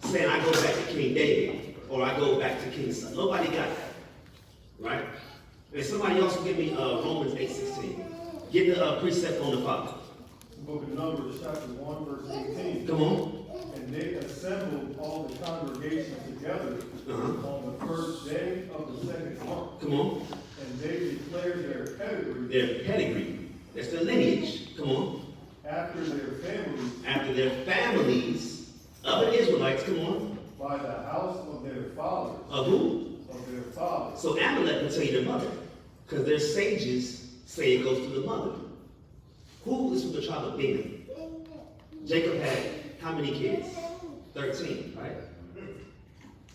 saying I go back to King David or I go back to King Saul. Nobody got that. Right? And somebody else will give me Romans 8:16. Get the precept on the Father. Book of Numbers, chapter 1, verse 18. Come on. And they assembled all the congregation together on the first day of the second month. Come on. And they declared their pedigree. Their pedigree. That's their lineage. Come on. After their families. After their families, other Israelites, come on. By the house of their fathers. Of who? Of their fathers. So Amalek will tell you their mother. Because their sages say it goes to the mother. Who is from the tribe of Benjamin? Jacob had how many kids? 13, right?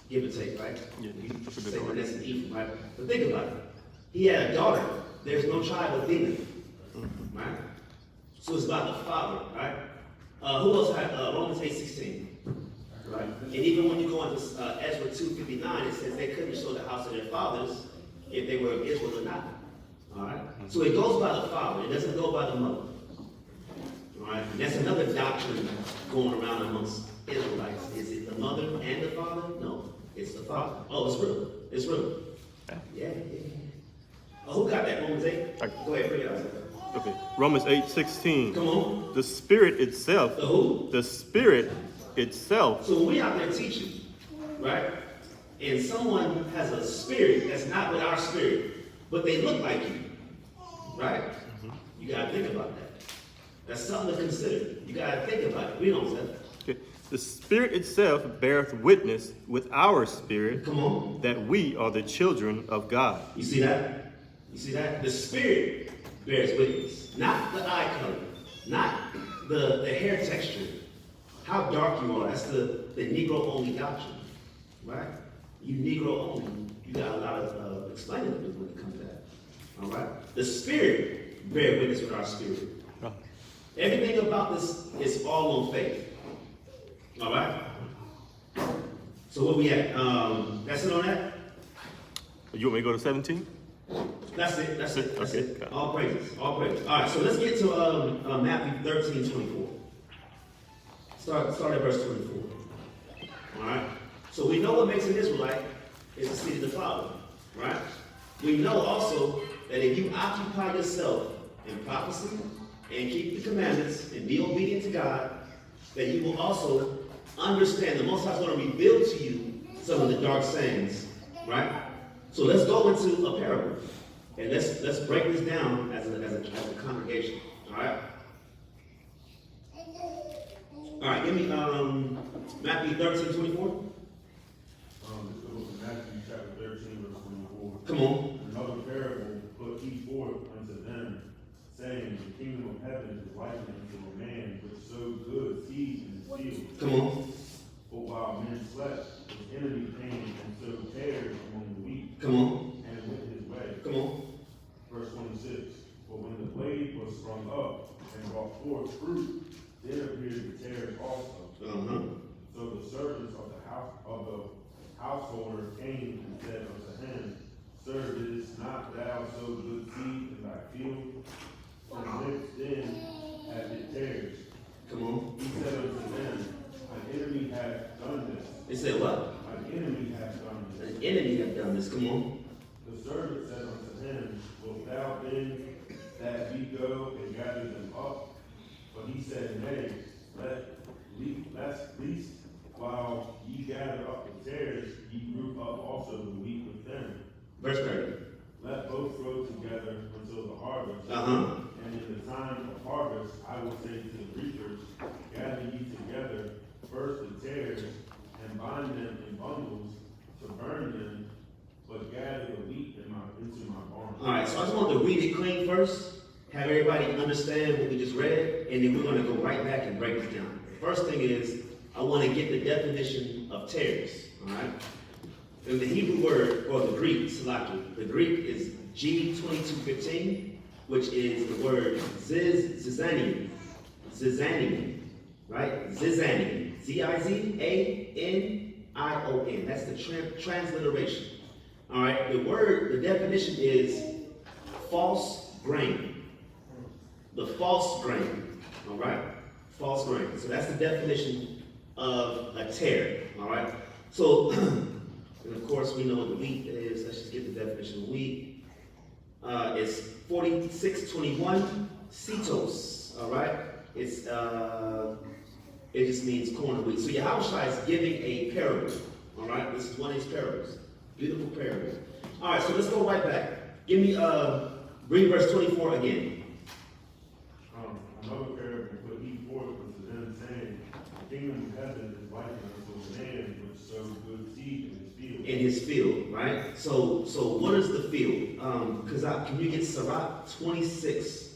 Give or take, right? Yeah, that's a good Say point. that's an Ephraim, right? But think about it. He had a daughter. There's no tribe of Benjamin, right? So it's about the father, right? Who else had Romans 8:16? Right? And even when you go into Ezra 2:59, it says they couldn't restore the house of their fathers if they were of Israel or not. All right? So it goes by the father. It doesn't go by the mother. All right? And that's another doctrine going around amongst Israelites? Is it the mother and the father? No, it's the father. Oh, it's real. It's real. Yeah. Oh, who got that? Romans 8? Go ahead, bring it out. Okay. Romans 8:16. Come on. The Spirit itself. The who? The Spirit itself. So when we out there teaching, right? And someone has a spirit that's not with our spirit, but they look like you, right? You gotta think about that. That's something to consider. You gotta think about it. We don't say that. Okay. The Spirit itself beareth witness with our spirit Come on. that we are the children of God. You see that? You see that? The spirit bears witness. Not the eye color. Not the hair texture. How dark you are. That's the Negro only doctrine. Right? You Negro only. You got a lot of explaining to do when it comes to that. Alright? The spirit bears witness with our spirit. Everything about this is all on faith. Alright? So where we at? That's it on that? You want me to go to 17? That's it. That's it. That's Okay. it. All praises. All praises. All right. So let's get to Matthew 13:24. Start at verse 24. All right. So we know what makes an Israelite is the seed of the Father. Right. We know also that if you occupy yourself in prophecy and keep the commandments and be obedient to God, that you will also understand the Most High is going to reveal to you some of the dark sayings. Right. So let's go into a parable. And let's break this down as a congregation. Alright? Alright, give me Matthew 13:24. This is Matthew chapter 13, verse 24. Come on. Another parable put he forth unto them, saying, the kingdom of heaven is likened unto a man which sowed good seed in his field. Come on. But while men slept, his enemy came and sowed tares among the wheat, Come on. and went his way. Come on. Verse 26. But when the blade was sprung up and brought forth fruit, then appeared the tares also. So the servants of the householder came and said unto him, Sir, didst not thou sow good seed in thy field? And whence then hath it tares? Come on. He said unto them, An enemy hath done this. They said what? An enemy hath done this. An enemy have done this. Come on. The servant said unto him, Wilt thou then that we go and gather them up? But he said, Nay, lest while ye gather up the tares, ye root up also the wheat with them. Verse 30. Let both grow together until the harvest. And in the time of harvest, I will say to the reapers, Gather ye together first the tares, and bind them in bundles to burn them, but gather the wheat into my barn. Alright, so I just want to read it clean first, have everybody understand what we just read, and then we're going to go right back and break this down. The first thing is, I want to get the definition of tares. Alright? And the Hebrew word, or the Greek, Salaki, the Greek is G2215, which is the word zizanium, right? Zizanium, Zizanion. That's the transliteration. All right, the definition is false grain. The false grain, all right? False grain. So that's the definition of a tare, all right? So, and of course, we know what the wheat is. Let's just get the definition of wheat. It's 4621 cetos, all right? It's it just means corn and wheat. So Yahawashi is giving a parable, all right? This is one of his parables, beautiful parable. All right, so let's go right back. Give me read verse 24 again. Another parable put he forth unto them, saying, The kingdom of heaven is likened unto a man which sowed good seed in his field. In his field, right? So what is the field? Can you get Sirach 26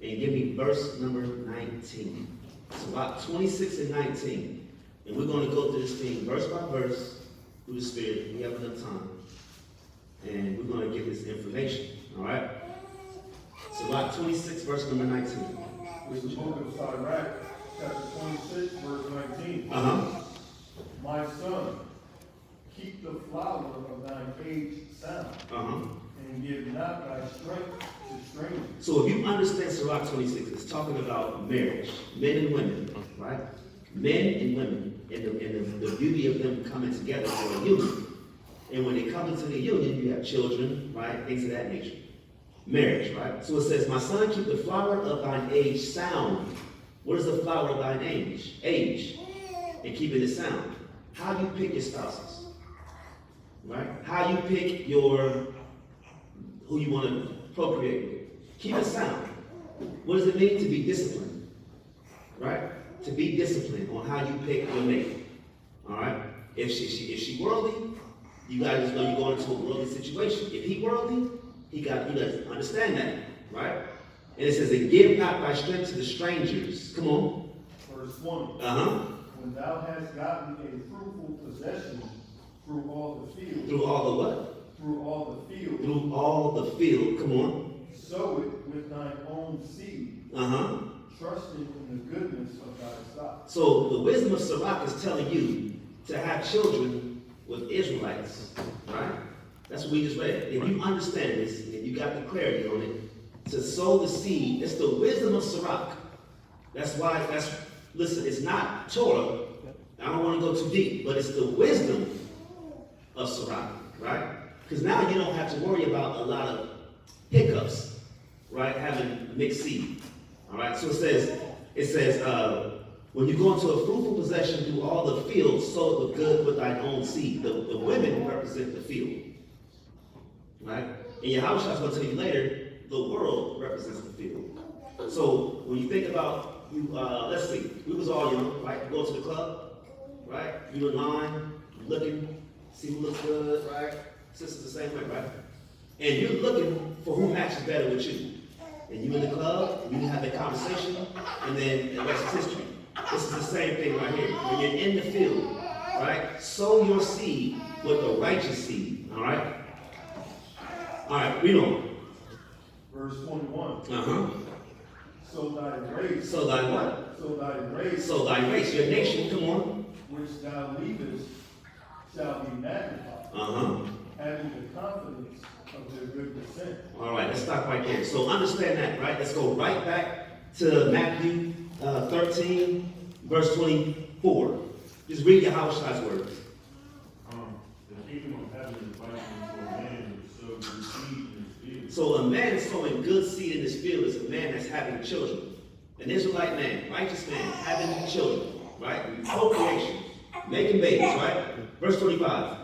and give me verse number 19? Sirach 26 and 19. And we're going to go through this thing verse by verse through the Spirit. We have enough time. And we're going to get this information, all right? Sirach 26, verse number 19. It's the book of Sirach, chapter 26, verse 19. My son, keep the flower of thine age sound, and give not thy strength to strangers. So if you understand Sirach 26, it's talking about marriage, men and women, right? men and women, and the beauty of them coming together for a union. And when they come into the union, you have children, right? Things of that nature. Marriage, right? So it says, my son, keep the flower of thine age sound. What is the flower of thine age? Age. And keeping it sound. How do you pick your spouses? Right? How you pick who you want to procreate with. Keep it sound. What does it mean to be disciplined? Right? To be disciplined on how you pick your mate. All right? If she worldly, you gotta just know you're going into a worldly situation. If he worldly, you gotta understand that, right? And it says, and give not thy strength to the strangers. Come on. Verse 20. When thou hast gotten a fruitful possession through all the field. Through all the what? Through all the field. Through all the field. Come on. Sow it with thine own seed. Trusting in the goodness of thy stock. So the wisdom of Sirach is telling you to have children with Israelites, right? That's what we just read. If you understand this, and you got the clarity on it, to sow the seed, it's the wisdom of Sirach. Listen, it's not Torah. I don't want to go too deep, but it's the wisdom of Sirach, right? Because now you don't have to worry about a lot of hiccups, right? Having mixed seed, all right? So it says, when you go into a fruitful possession through all the fields, sow it with good with thine own seed. The women represent the field, right? And Yahawash is going to tell you later, the world represents the field. So when you think about let's see, we was all young, right? You go to the club, right? You in line, you looking, see who looks good, right? Sisters the same way, right? And you're looking for who matches better with you. And you in the club, you have that conversation, and then the rest is history. This is the same thing right here. When you're in the field, right? Sow your seed with the righteous seed, all right? All right, read on. Verse 21. So thy race. So thy what? So thy race. So thy race, your nation, come on. Which thou leavest shall be magnified. Having the confidence of their good descent. All right, let's stop right there. So understand that, right? Let's go right back to Matthew 13, verse 24. Just read Yahawa's words. The kingdom of heaven is likened to a man who sowed good seed in his field. So a man sowing good seed in his field is a man that's having children. An Israelite man, righteous man, having children, right? Procreation, making babies, right? Verse 25.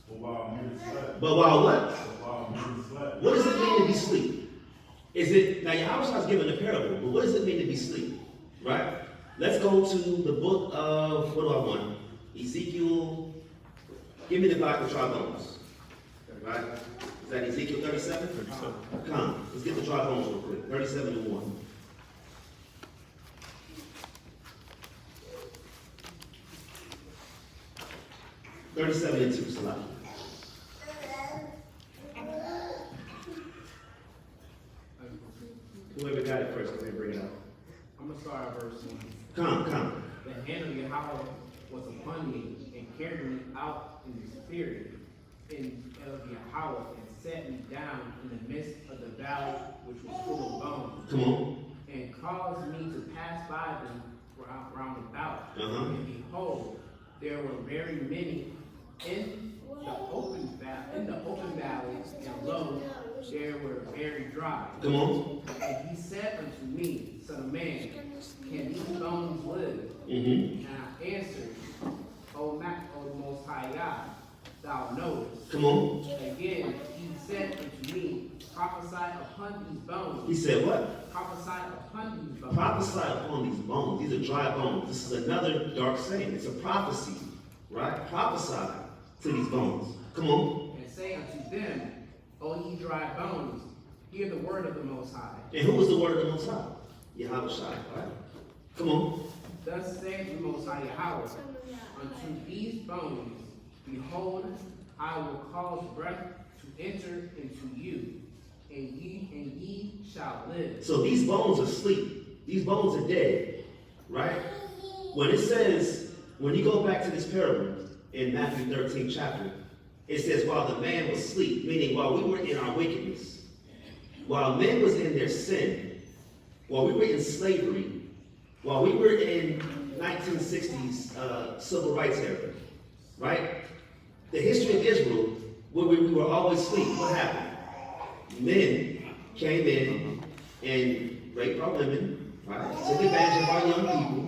But while men slept. But while what? But while men slept. What does it mean to be asleep? Now Yahawa's given a parable, but what does it mean to be asleep? Right? Let's go to the book of, what do I want? Ezekiel. Give me the Bible dry bones. Right? Is that Ezekiel 37? 37. Come, let's get the dry bones real quick. 37 and 1. $37 and 2, Salah. Whoever got it first, go ahead and bring it up. I'm going to start at verse 1. Come. The hand of Yahweh was upon me and carried me out in the spirit of Yahweh and set me down in the midst of the valley which was full of bones. Come on. And caused me to pass by them round about. And behold, there were very many in the open valleys, and lo, there were very dry. Come on. And he said unto me, Son of man, can these bones live? And I answered, O Most High God, thou knowest. Come on. Again, he said unto me, prophesy upon these bones. He said what? Prophesy upon these bones. Prophesy upon these bones. These are dry bones. This is another dark saying. It's a prophecy, right? Prophesy to these bones. Come on. And say unto them, O ye dry bones, hear the word of the Most High. And who was the word of the Most High? Yahawash, right? Come on. Thus saith the Most High Yahweh, unto these bones, behold, I will cause breath to enter into you, and ye shall live. So these bones are asleep. These bones are dead, right? When it says, when you go back to this parable in Matthew 13 chapter, it says, while the man was asleep, meaning while we were in our wickedness, while men was in their sin, while we were in slavery, while we were in 1960s civil rights era, right? The history of Israel, where we were always asleep, what happened? Men came in and raped our women, right? Took advantage of our young people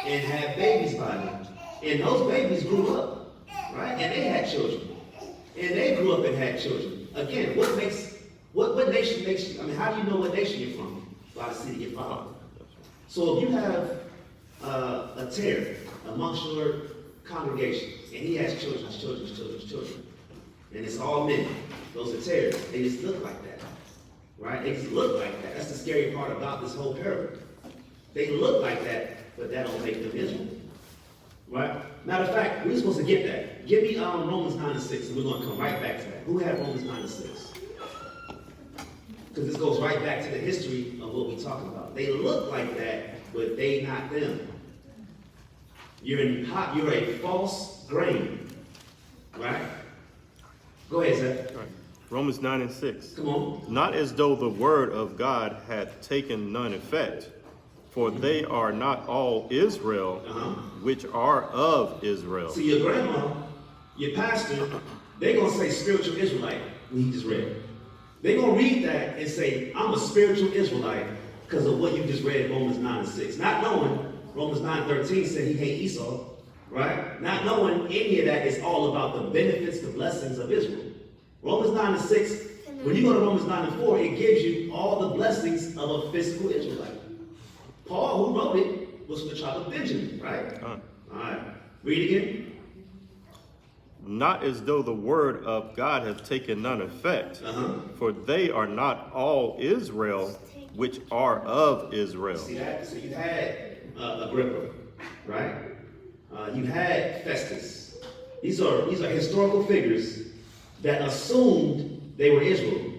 and had babies by them. And those babies grew up, right? And they had children. And they grew up and had children. Again, what nation makes you? I mean, how do you know what nation you're from? By the seed of your father. So if you have a tear amongst your congregation, and he has children, and it's all men, those are tares. They just look like that, right? They just look like that. That's the scary part about this whole parable. They look like that, but that don't make them Israel, right? Matter of fact, we're supposed to get that. Give me Romans 9:6, and we're going to come right back to that. Who had Romans 9:6? Because this goes right back to the history of what we're talking about. They look like that, but they not them. You're a false grain, right? Go ahead, Zach. Right. Romans 9:6. Come on. Not as though the word of God had taken none effect, for they are not all Israel, which are of Israel. So your grandma, your pastor, they're going to say spiritual Israelite when he just read. They're going to read that and say, I'm a spiritual Israelite because of what you just read in Romans 9:6. Not knowing Romans 9:13 said he hate Esau, right? Not knowing any of that is all about the benefits, the blessings of Israel. Romans 9:6, when you go to Romans 9:4, it gives you all the blessings of a physical Israelite. Paul, who wrote it, was from the tribe of Benjamin, right? All right. Read again. Not as though the word of God hath taken none effect, for they are not all Israel, which are of Israel. See that? So you had Agrippa, right? You had Festus. These are historical figures that assumed they were Israel.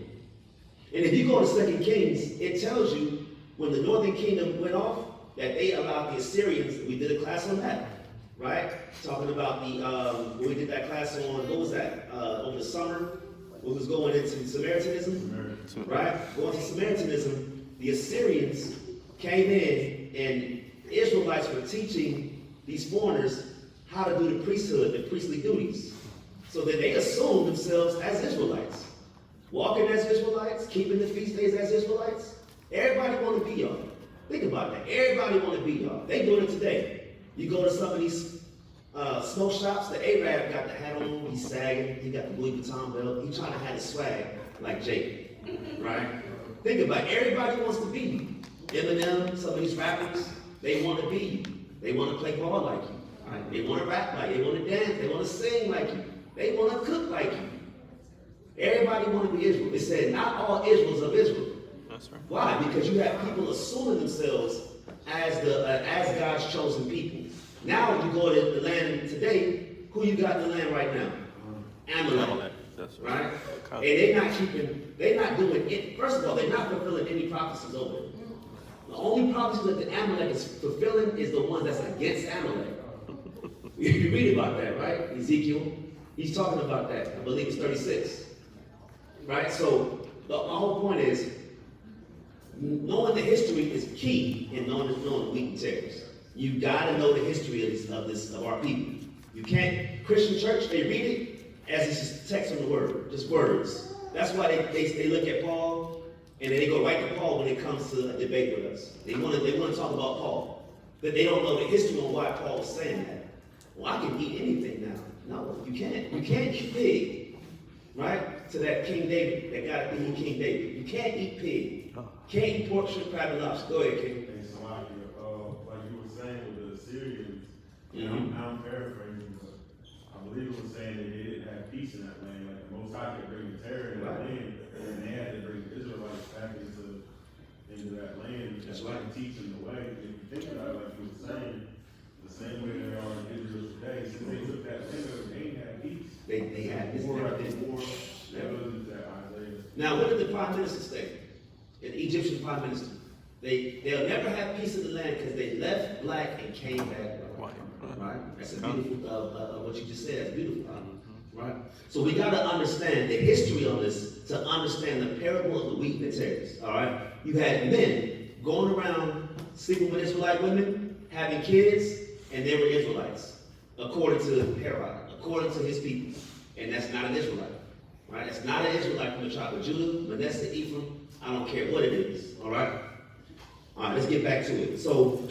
And if you go to 2 Kings, it tells you when the northern kingdom went off, that they allowed the Assyrians, we did a class on that, right? Talking about when we did that class on, what was that? Over the summer, what was going into Samaritanism, right? Going to Samaritanism, the Assyrians came in and the Israelites were teaching these foreigners how to do the priesthood, the priestly duties. So that they assumed themselves as Israelites. Walking as Israelites, keeping the feast days as Israelites. Everybody want to be y'all. Think about that. Everybody want to be y'all. They doing it today. You go to some of these smoke shops, the Arab got the hat on, he's sagging, he got the Louis Vuitton belt, he trying to have the swag like Jake, right? Think about it. Everybody wants to be you. Eminem, some of these rappers, they want to be you. They want to play ball like you. Right? They want to rap like you. They want to dance. They want to sing like you. They want to cook like you. Everybody want to be Israel. It said not all Israel's of Israel. That's right. Why? Because you have people assuming themselves as God's chosen people. Now you go to the land today, who you got in the land right now? Amalek. That's right? And they're not doing it. First of all, they're not fulfilling any prophecies over it. The only prophecy that the Amalek is fulfilling is the one that's against Amalek. You read about that, right? Ezekiel, he's talking about that. I believe it's 36. Right? So my whole point is, knowing the history is key in knowing the wheat and tares. You gotta know the history of our people. You can't, Christian church, they read it as it's just text on the word, just words. That's why they look at Paul and then they go right to Paul when it comes to a debate with us. They want to talk about Paul, but they don't know the history on why Paul was saying that. Well, I can eat anything now. No, you can't. You can't eat pig, right? To that King David, that got to be King David. You can't eat pig. Can't eat pork, shrimp, crab, and lobster. Go ahead, King. And so like you were saying with the Assyrians, I'm paraphrasing, but I believe it was saying that they didn't have peace in that land. Like the Most High could bring the terror in that land, and they had to bring the Israelites back into that land. That's right. right. And teach them the way. If you think about it, like you were saying, the same way they are in Israel today, since they took that land, they ain't had peace. They had this. War after war. That was that Isaiah. Now, what did the prime minister say? The Egyptian prime minister. They'll never have peace in the land because they left black and came back white. Right? That's a beautiful, what you just said. That's beautiful. Right? So we got to understand the history on this to understand the parable of the wheat and the tares. All right? You had men going around sleeping with Israelite women, having kids, and they were Israelites, according to Herod, according to his people. And that's not an Israelite, right? That's not an Israelite from the tribe of Judah, Manasseh, Ephraim. I don't care what it is, all right? All right, let's get back to it. So,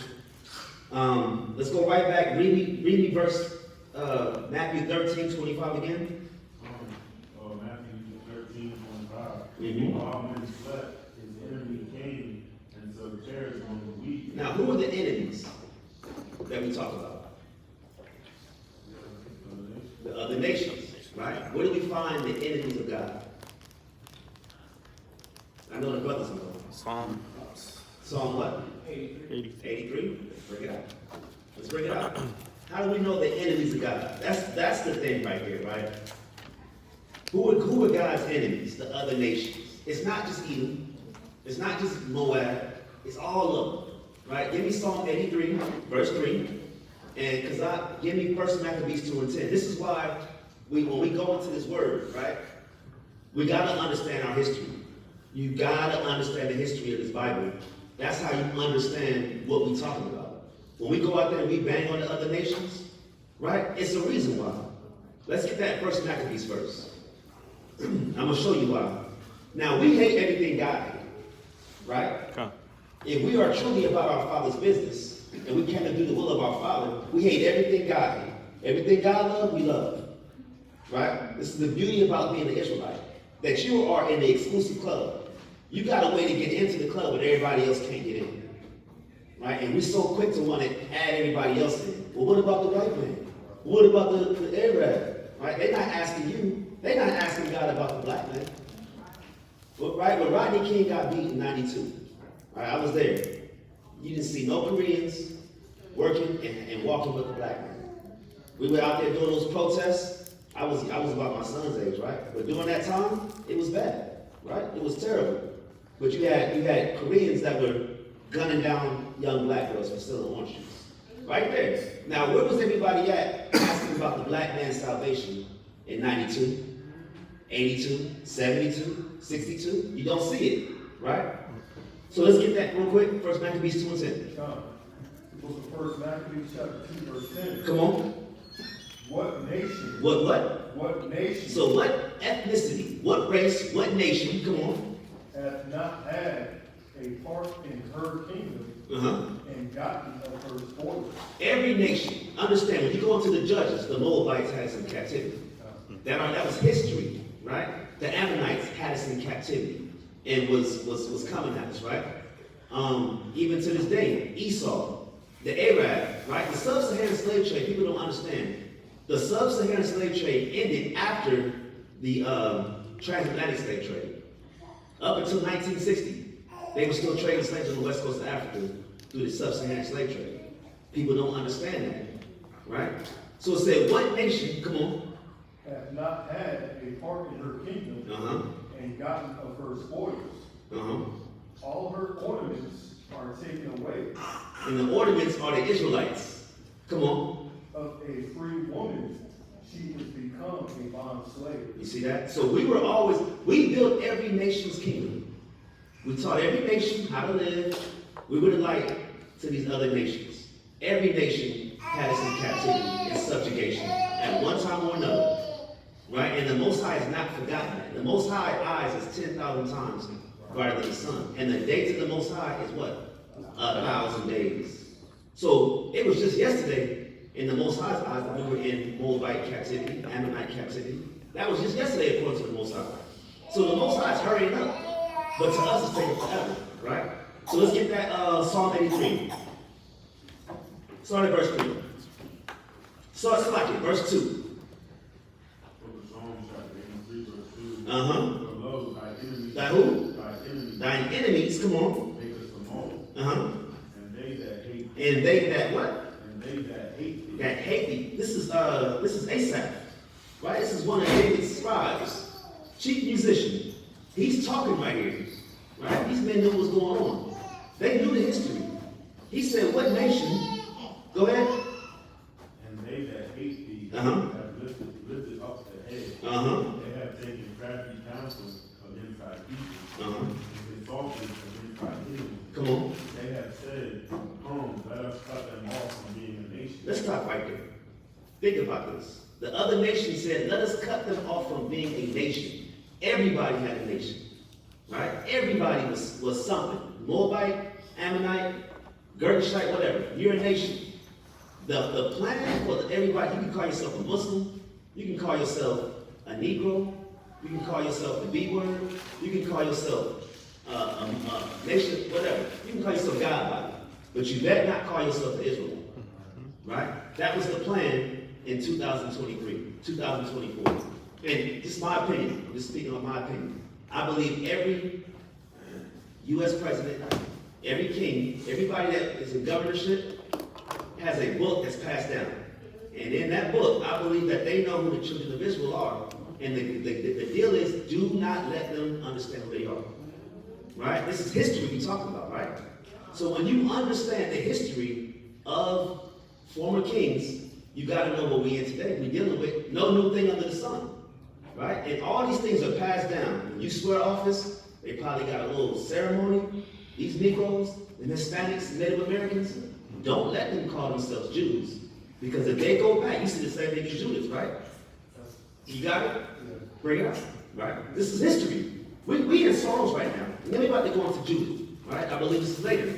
let's go right back. Read me verse Matthew 13:25 again. Matthew 13:25. Mhm. While men slept, his enemy came and subterraneous on the weak. Now, who are the enemies that we talk about? The other nations, right? Where do we find the enemies of God? I know the brothers know. Psalm what? 83. 83? Let's bring it out. Let's bring it out. How do we know the enemies of God? That's the thing right here, right? Who are God's enemies? The other nations. It's not just Edom. It's not just Moab. It's all of them, right? Give me Psalm 83, verse 3. And give me 1 Maccabees 2 and 10. This is why when we go into this word, right? We got to understand our history. You got to understand the history of this Bible. That's how you understand what we're talking about. When we go out there and we bang on the other nations, right? It's a reason why. Let's get that 1 Maccabees first. I'm going to show you why. Now, we hate everything God hates, right? Okay. If we are truly about our Father's business, and we cannot do the will of our Father, we hate everything God hates. Everything God loves, we love. Right? This is the beauty about being an Israelite. That you are in the exclusive club. You got a way to get into the club when everybody else can't get in. Right? And we're so quick to want to add everybody else in. Well, what about the white man? What about the Arab? Right? They're not asking you. They're not asking God about the black man. But, right? When Rodney King got beat in 92, right, I was there. You didn't see no Koreans working and walking with the black man. We were out there doing those protests. I was about my son's age, right? But during that time, it was bad, right? It was terrible. But you had Koreans that were gunning down young black girls for stealing orange juice. Right there. Now, where was everybody at asking about the black man's salvation in 92, 82, 72, 62? You don't see it, right? So let's get that real quick. 1 Maccabees 2 and 10. John, the book of 1 Maccabees chapter 2 verse 10. Come on. What nation? What? What nation? So what ethnicity, what race, what nation, come on, hath not had a part in her kingdom and gotten of her spoils? Every nation. Understand, when you go into the Judges, the Moabites had us in captivity. That was history, right? The Ammonites had us in captivity and was coming at us, right? Even to this day, Esau, the Arab, right? The sub-Saharan slave trade, people don't understand. The sub-Saharan slave trade ended after the transatlantic slave trade. Up until 1960, they were still trading slaves on the west coast of Africa through the sub-Saharan slave trade. People don't understand that, right? So it said, what nation, come on, hath not had a part in her kingdom and gotten of her spoils? All her ornaments are taken away. And the ornaments are the Israelites. Come on. Of a free woman, she has become a bond slave. You see that? So we built every nation's kingdom. We taught every nation how to live. We were the light to these other nations. Every nation had us in captivity and subjugation at one time or another. Right? And the Most High is not forgotten that. The Most High eyes is 10,000 times brighter than the sun. And the day to the Most High is what? 1,000 days. So it was just yesterday in the Most High's eyes that we were in Moabite captivity, Ammonite captivity. That was just yesterday according to the Most High. So the Most High is hurrying up. But to us it's taking forever, right? So let's get that Psalm 83. Start at verse 3. Start like it, verse 2. Book of Psalms, chapter 83, verse 2. Uh-huh. Thy enemies, Thy who? thy enemies, Thine enemies, come on. make us a mold. Uh-huh. And they that hate, And they that what? and they that hate thee, That hate thee. This is Asaph, right? This is one of David's scribes, chief musician. He's talking right here, right? These men knew what was going on. They knew the history. He said, what nation? Go ahead. and they that hate thee Uh-huh. have lifted up the head. Uh-huh. They have taken crafty counsel against thy people. Uh-huh. And exalted against thy enemies. Come on. They have said, Let us cut them off from being a nation. Let's stop right there. Think about this. The other nation said, let us cut them off from being a nation. Everybody had a nation, right? Everybody was something. Moabite, Ammonite, Girgashite, whatever. You're a nation. The plan for everybody, you can call yourself a Muslim, you can call yourself a Negro, you can call yourself the B word, you can call yourself a nation, whatever. You can call yourself God-body, but you better not call yourself an Israelite, right? That was the plan in 2023, 2024. And this is my opinion, I'm just speaking of my opinion. I believe every U.S. president, every king, everybody that is in governorship has a book that's passed down. And in that book, I believe that they know who the children of Israel are. And the deal is, do not let them understand who they are. Right? This is history we're talking about, right? So when you understand the history of former kings, you got to know what we're in today. We're dealing with no new thing under the sun. Right? And all these things are passed down. When you swear office, they probably got a little ceremony. These Negroes, the Hispanics, the Native Americans, don't let them call themselves Jews. Because if they go back, you see the same thing as Judas, right? You got it? Bring it up, right? This is history. We in Psalms right now. And then we're about to go into Judas, right? I believe this is later.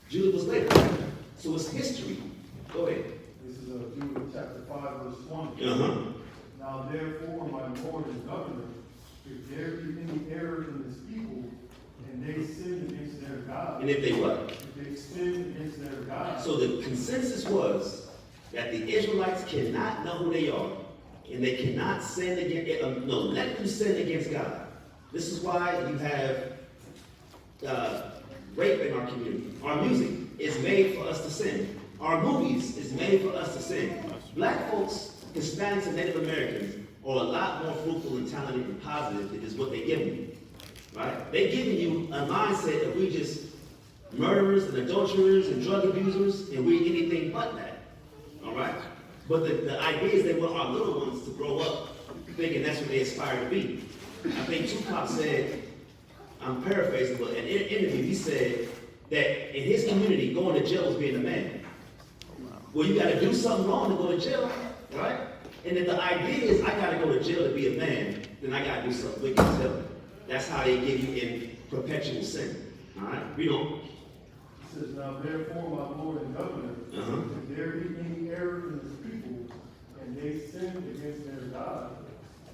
Judas was later, right? So it's history. Go ahead. This is Jude chapter 5, verse 20. Uh-huh. Now therefore, my Lord and Governor, if there be any error in this people, and they sin against their God. And if they what? If they sin against their God. So the consensus was that the Israelites cannot know who they are, and they cannot sin against, let them sin against God. This is why you have rape in our community. Our music is made for us to sin. Our movies is made for us to sin. Black folks, Hispanics, and Native Americans are a lot more fruitful and talented and positive is what they give you. Right? They're giving you a mindset that we just murderers and adulterers and drug abusers, and we're anything but that. All right? But the idea is they want our little ones to grow up thinking that's what they aspire to be. I think Tupac said, I'm paraphrasing, but in an interview he said that in his community, going to jail was being a man. Well, you got to do something wrong to go to jail, right? And then the idea is I got to go to jail to be a man, then I got to do something wicked as hell. That's how they give you in perpetual sin. All right? Read on. It says, now therefore, my Lord and Governor, if there be any error in this people, and they sin against their God,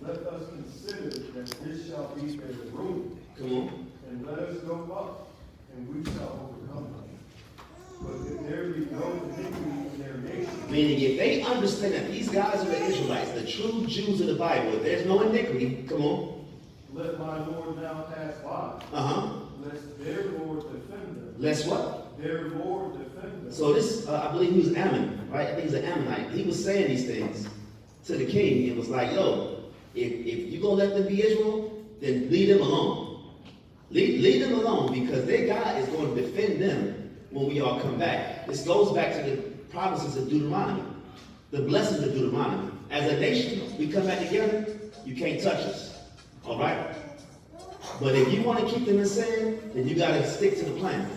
let us consider that this shall be their ruin. Come on. And let us go up, and we shall overcome them. But if there be no iniquity in their nation. Meaning if they understand that these guys are the Israelites, the true Jews of the Bible, if there's no iniquity, come on. Let my Lord now pass by. Uh-huh. Lest their Lord defend them. Let's what? Their Lord defend them. So this, I believe he was Ammon, right? I think he's an Ammonite. He was saying these things to the king. It was like, yo, if you're going to let them be Israel, then leave them alone. Leave them alone because their God is going to defend them when we all come back. This goes back to the promises of Deuteronomy, the blessings of Deuteronomy. As a nation, we come back together, you can't touch us. All right? But if you want to keep them in sin, then you got to stick to the plan.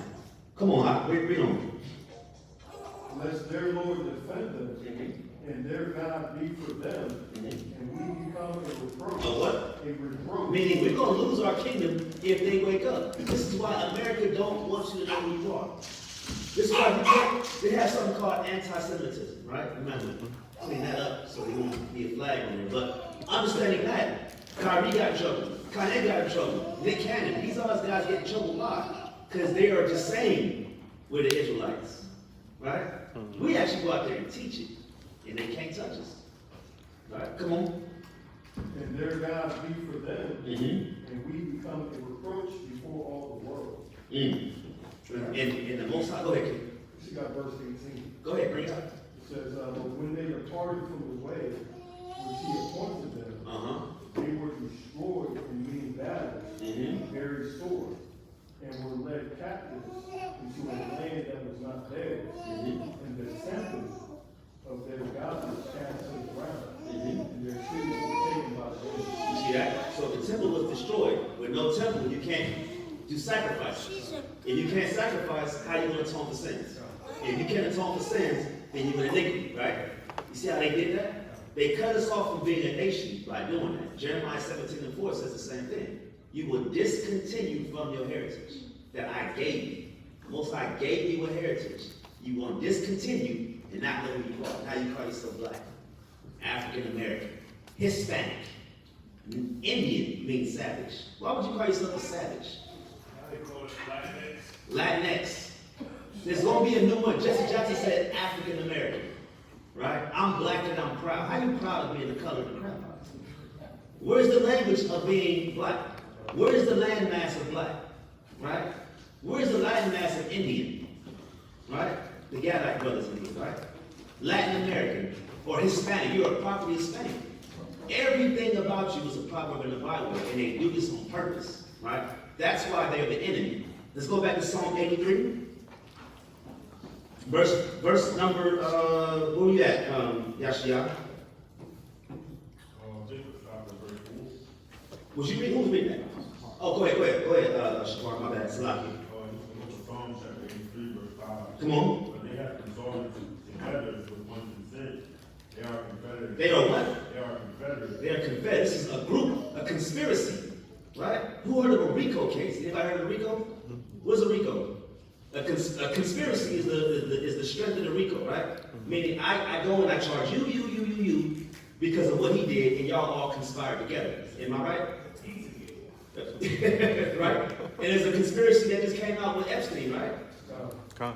Come on, read on. Lest their Lord defend them, and their God be for them, and we become a reproach. A what? A reproach. Meaning we're going to lose our kingdom if they wake up. This is why America don't want you to know who you are. This is why they have something called anti-Semitism, right? Remember, clean that up so there won't be a flag on there. But understanding that, Kyrie got in trouble. Kanye got in trouble. Nick Cannon. These are us guys get in trouble. Why? Because they are just saying we're the Israelites. Right? We actually go out there and teach it. And they can't touch us. Right? Come on. And their God be for them, and we become a reproach before all the world. And the Most High, go ahead, kid. You got verse 18. Go ahead, bring it up. It says, but when they departed from the way which he appointed them, they were destroyed in many battles, very sore, and were led captives into a land that was not theirs, and the temple of their God was cast to the ground, and their cities were taken by the enemy. You see that? So if the temple was destroyed, with no temple, you can't do sacrifices. If you can't sacrifice, how you going to atone for sins? If you can't atone for sins, then you're in iniquity, right? You see how they did that? They cut us off from being a nation by doing that. Jeremiah 17:4 says the same thing. You will discontinue from your heritage that I gave you. Most High gave you a heritage. You want to discontinue and not know who you are. Now you call yourself black, African American, Hispanic, Indian means savage. Why would you call yourself a savage? They call it Latinx. Latinx. There's going to be a new one. Jesse Jackson said African American. Right? I'm black and I'm proud. How are you proud of being the color of the crown? Where's the language of being black? Where's the landmass of black? Right? Where's the landmass of Indian? Right? The Gadite brothers in here, right? Latin American or Hispanic. You're a properly Hispanic. Everything about you is a proverb in the Bible, and they do this on purpose. Right? That's why they're the enemy. Let's go back to Psalm 83. Verse number, where you at, Yashia? Jacob stopped at verse 4. Was you reading? Who's reading that? Oh, go ahead, Shafar, my bad, Salaki. Psalm chapter 83, verse 5. Come on. But they have consulted together with one consent. They are confederate. They are what? They are confederate. They are confederate. This is a group, a conspiracy, right? Who heard of a RICO case? Anybody heard of a RICO? What's a RICO? A conspiracy is the strength of the RICO, right? Meaning I go and I charge you because of what he did, and y'all all conspired together. Am I right? Right? And there's a conspiracy that just came out with Epstein, right?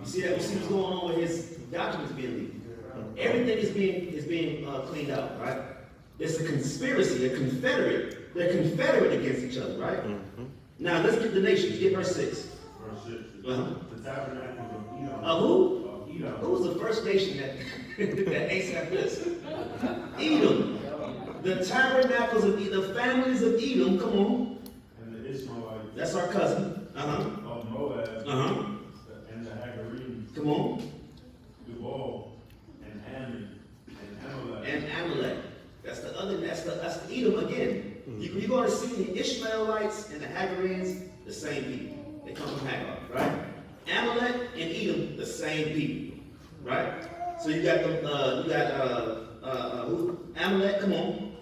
You see that? You see what's going on with his documents being leaked. Everything is being cleaned out, right? It's a conspiracy. They're confederate. They're confederate against each other, right? Now let's get the nations. Get verse 6. Verse 6. Uh-huh. The tabernacle of Edom. Who? Of Edom. Who was the first nation that that ASAP this? Edom. The tabernacles of Edom, the families of Edom, come on. And the Ishmaelites. That's our cousin. Of Moab. And the Hagarenes. Come on. Dubal. And Ammon. And Amalek. And Amalek. That's the Edom again. You're going to see the Ishmaelites and the Hagarenes, the same people. They come from Hagar, right? Amalek and Edom, the same people, right? So you got who? Amalek, come on.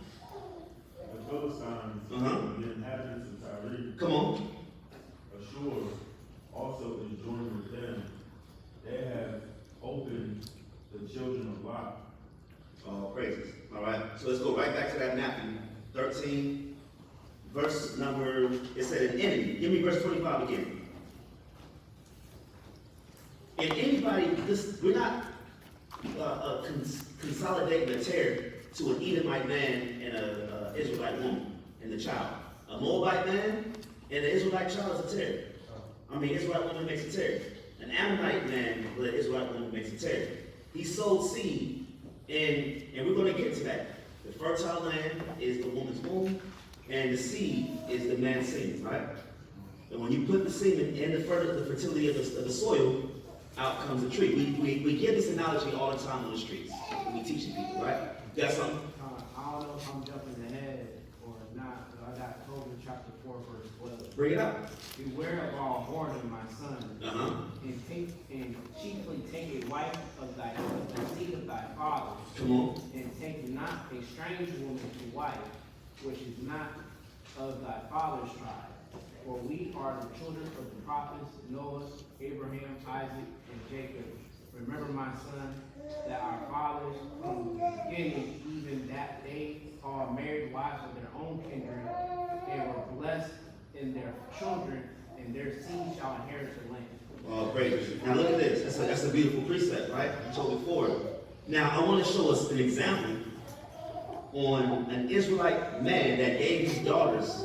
The Philistines. The inhabitants of Tyre. Come on. Ashur also is joined with them. They have opened the children of Lot. Oh, praises. All right. So let's go right back to that Matthew 13, verse number, it said an enemy. Give me verse 25 again. And anybody, we're not consolidating a tear to an Edomite man and an Israelite woman and the child. A Moabite man and an Israelite child is a tear. Israelite woman makes a tear. An Ammonite man with an Israelite woman makes a tear. He sowed seed, and we're going to get to that. The fertile land is the woman's womb, and the seed is the man's semen, right? And when you put the semen in the fertility of the soil, out comes a tree. We give this analogy all the time on the streets when we teaching people, right? You got something? I don't know if I'm jumping ahead or not, but I got Tobit chapter 4, verse 12. Bring it up. Beware of all whoredom, my son, and chiefly take a wife of the seed of thy fathers. Come on. And take not a strange woman to wife, which is not of thy father's tribe. For we are the children of the prophets Noah, Abraham, Isaac, and Jacob. Remember, my son, that our fathers from the beginning, even that they all married wives of their own kindred, and were blessed in their children, and their seed shall inherit the land. Oh, great. Now look at this. That's a beautiful precept, right? I told before. Now I want to show us an example on an Israelite man that gave his daughters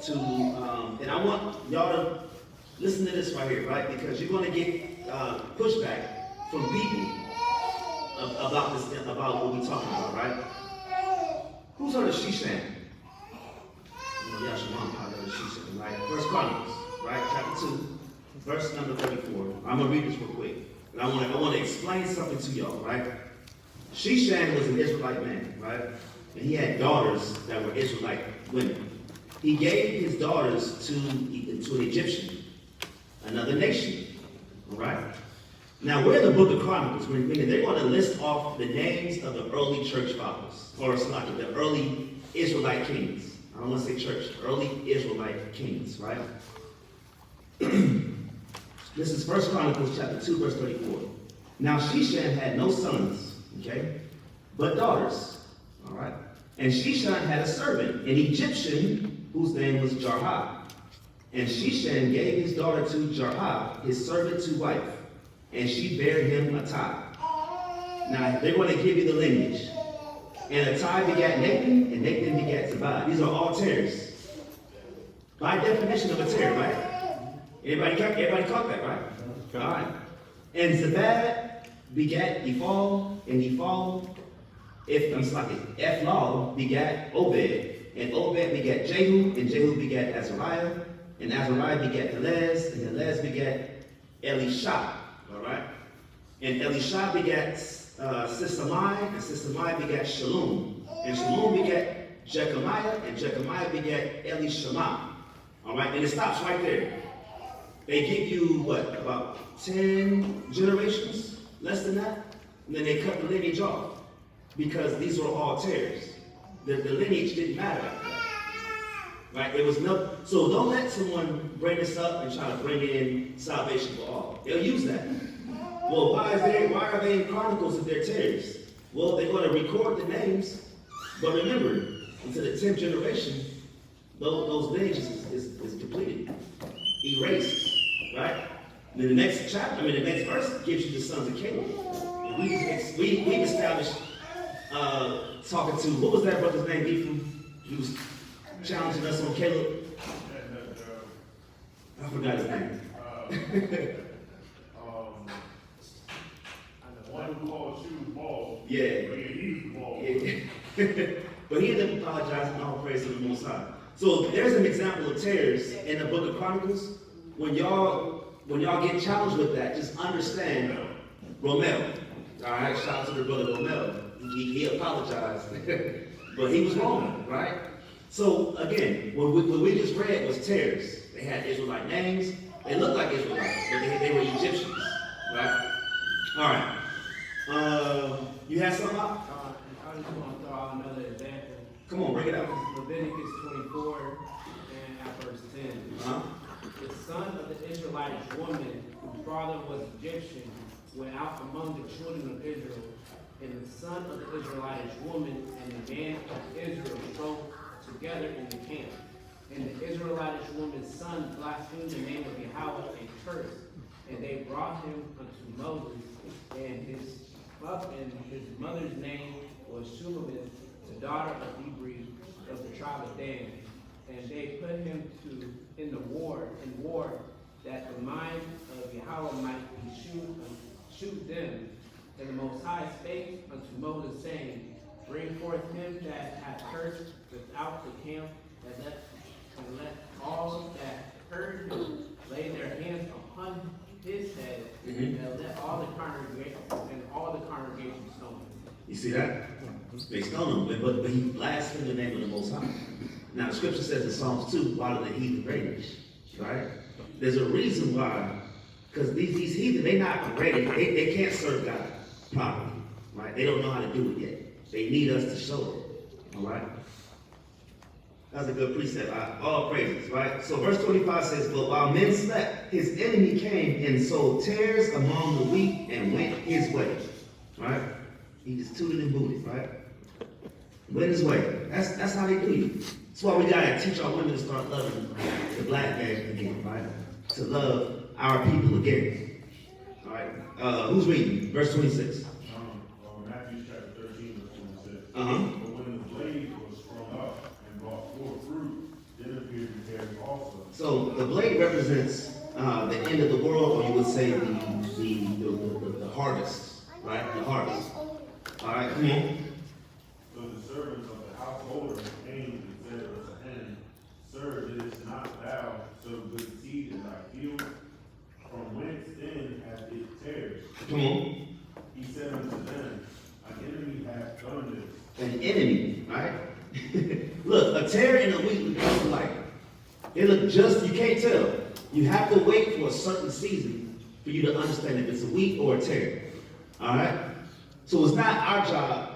to, and I want y'all to listen to this right here, right? Because you're going to get pushback from people about what we're talking about, right? Who's heard of Sheshan? Yashua heard of Sheshan, right? First Chronicles, right? Chapter 2, verse number 34. I'm gonna read this real quick, and I want to explain something to y'all, right? Sheshan was an Israelite man, right? And he had daughters that were Israelite women. He gave his daughters to an Egyptian. another nation. All right? Now, we're in the book of Chronicles. They're going to list off the names of the early church fathers, or it's like the early Israelite kings. I don't want to say church, early Israelite kings, right? This is 1 Chronicles chapter 2, verse 34. Now, Sheshan had no sons, okay, but daughters, all right? And Sheshan had a servant, an Egyptian, whose name was Jarha. And Sheshan gave his daughter to Jarha, his servant, to wife, and she bare him Attai. Now, they're going to give you the lineage. And Attai begat Nathan, and Nathan begat Zabad. These are all tares. By definition of a tare, right? Everybody caught that, right? Okay. All right. And Zabad begat Ephal, and Ephal, Ephlal begat Obed, and Obed begat Jehu, and Jehu begat Azariah, and Azariah begat Helez, and Helez begat Elisha. All right? And Elisha begat Sisamai, and Sisamai begat Shalom, and Shalom begat Jechamiah, and Jechamiah begat Elishama. All right? And it stops right there. They give you, what, about 10 generations? Less than that? And then they cut the lineage off. Because these were all tares. The lineage didn't matter after that. Right? It was no. So don't let someone bring this up and try to bring in salvation for all. They'll use that. Well, why are they in Chronicles if they're tares? Well, they're going to record the names, but remember, until the 10th generation, those lineages is depleted, erased, right? And then the next chapter, the next verse gives you the sons of Caleb. And we've established, talking to, what was that brother's name, Ephraim? He was challenging us on Caleb. I forgot his name. One who called shoes ball. Yeah. But he's the ball. Yeah. But he ended up apologizing, all praise to the Most High. So there's an example of tares in the book of Chronicles. When y'all get challenged with that, just understand Romel. All right, shout out to the brother Romel. He apologized, but he was wrong, right? So again, what we just read was tares. They had Israelite names. They looked like Israelites, but they were Egyptians, right? All right. You have something up? I just want to throw out another example. Come on, bring it out. Leviticus 24 and at verse 10. Uh-huh. The son of the Israelite woman, whose father was Egyptian, went out among the children of Israel, and the son of the Israelite woman and the man of Israel spoke together in the camp. And the Israelite woman's son blasphemed the name of Yahweh and cursed. And they brought him unto Moses, and his mother's name was Shulamith, the daughter of Hebrew of the tribe of Dan. And they put him in war, that the mind of Yahweh might be shoot them. And the Most High spake unto Moses, saying, Bring forth him that hath cursed without the camp, and let all that heard him lay their hands upon his head, and let all the congregation stone him. You see that? They stone him, but he blasphemed the name of the Most High. Now the scripture says in Psalms 2, why do the heathen rage? Right? There's a reason why, because these heathen, they're not ready. They can't serve God properly. Right? They don't know how to do it yet. They need us to show it. All right? That's a good precept. All praises, right? So verse 25 says, But while men slept, his enemy came and sowed tares among the wheat and went his way. Right? He just tooted and booted, right? Went his way. That's how they do you. That's why we gotta teach our women to start loving the black man again, right? To love our people again. All right. Who's reading? Verse 26. Matthew chapter 13, verse 26. Uh-huh. But when the blade was sprung up and brought forth fruit, then appeared the tares also. So the blade represents the end of the world, or you would say the harvest, right? The harvest. All right, come on. So the servants of the householder came and said unto him, Sir, didst not thou sow good seed in thy field? From whence then hath it tares? Come on. He said unto them, An enemy hath done this. An enemy, right? Look, a tear in the wheat would be like, They look just, you can't tell. You have to wait for a certain season for you to understand if it's a wheat or a tare. All right? So it's not our job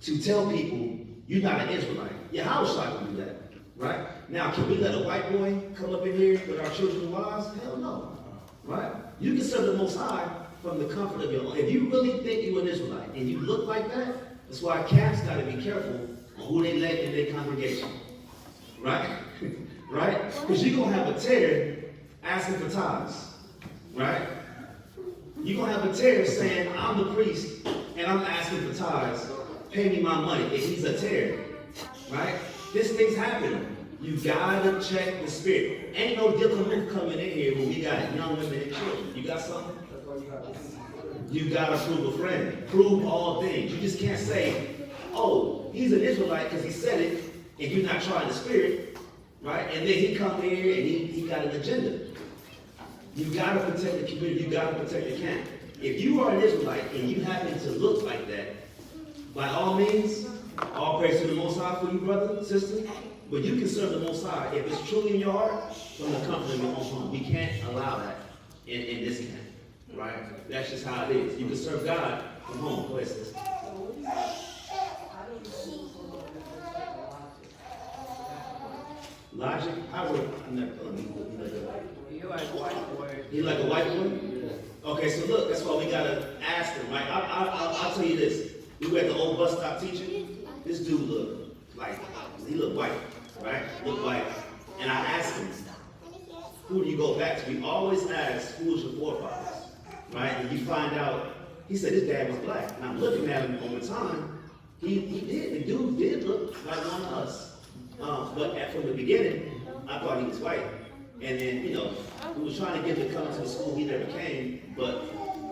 to tell people you're not an Israelite. YAHAWAH'S can do that. Right? Now, can we let a white boy come up in here with our children and wives? Hell no. Right? You can serve the Most High from the comfort of your own. If you really think you're an Israelite and you look like that, that's why camps got to be careful on who they let in their congregation. Right? Right? Because you're going to have a tare asking for tithes. Right? You're going to have a tare saying, I'm the priest and I'm asking for tithes. Pay me my money. If he's a tare. Right? This thing's happening. You gotta check the spirit. Ain't no different move coming in here when we got young women and children. You got something? You gotta prove a friend. Prove all things. You just can't say, oh, he's an Israelite because he said it, and you're not trying the spirit, right? And then he come here and he got an agenda. You gotta protect the community. You gotta protect the camp. If you are an Israelite and you happen to look like that, by all means, all praise to the Most High for you, brother, sister. But you can serve the Most High if it's truly in your heart from the comfort of your own home. We can't allow that in this camp, right? That's just how it is. You can serve God from home. Go ahead, sister. Logic? How would I'm not He like a white boy. He like a white boy? Okay, so look, that's why we gotta ask him, right? I'll tell you this. We were at the old bus stop teaching. This dude looked like, he looked white, right? Looked white. And I asked him, who do you go back to? We always ask, who was your forefathers, right? And you find out, he said his dad was black. And I'm looking at him over time, he did, the dude did look like one of us. But from the beginning, I thought he was white. And then, we was trying to get him to come to the school, he never came. But,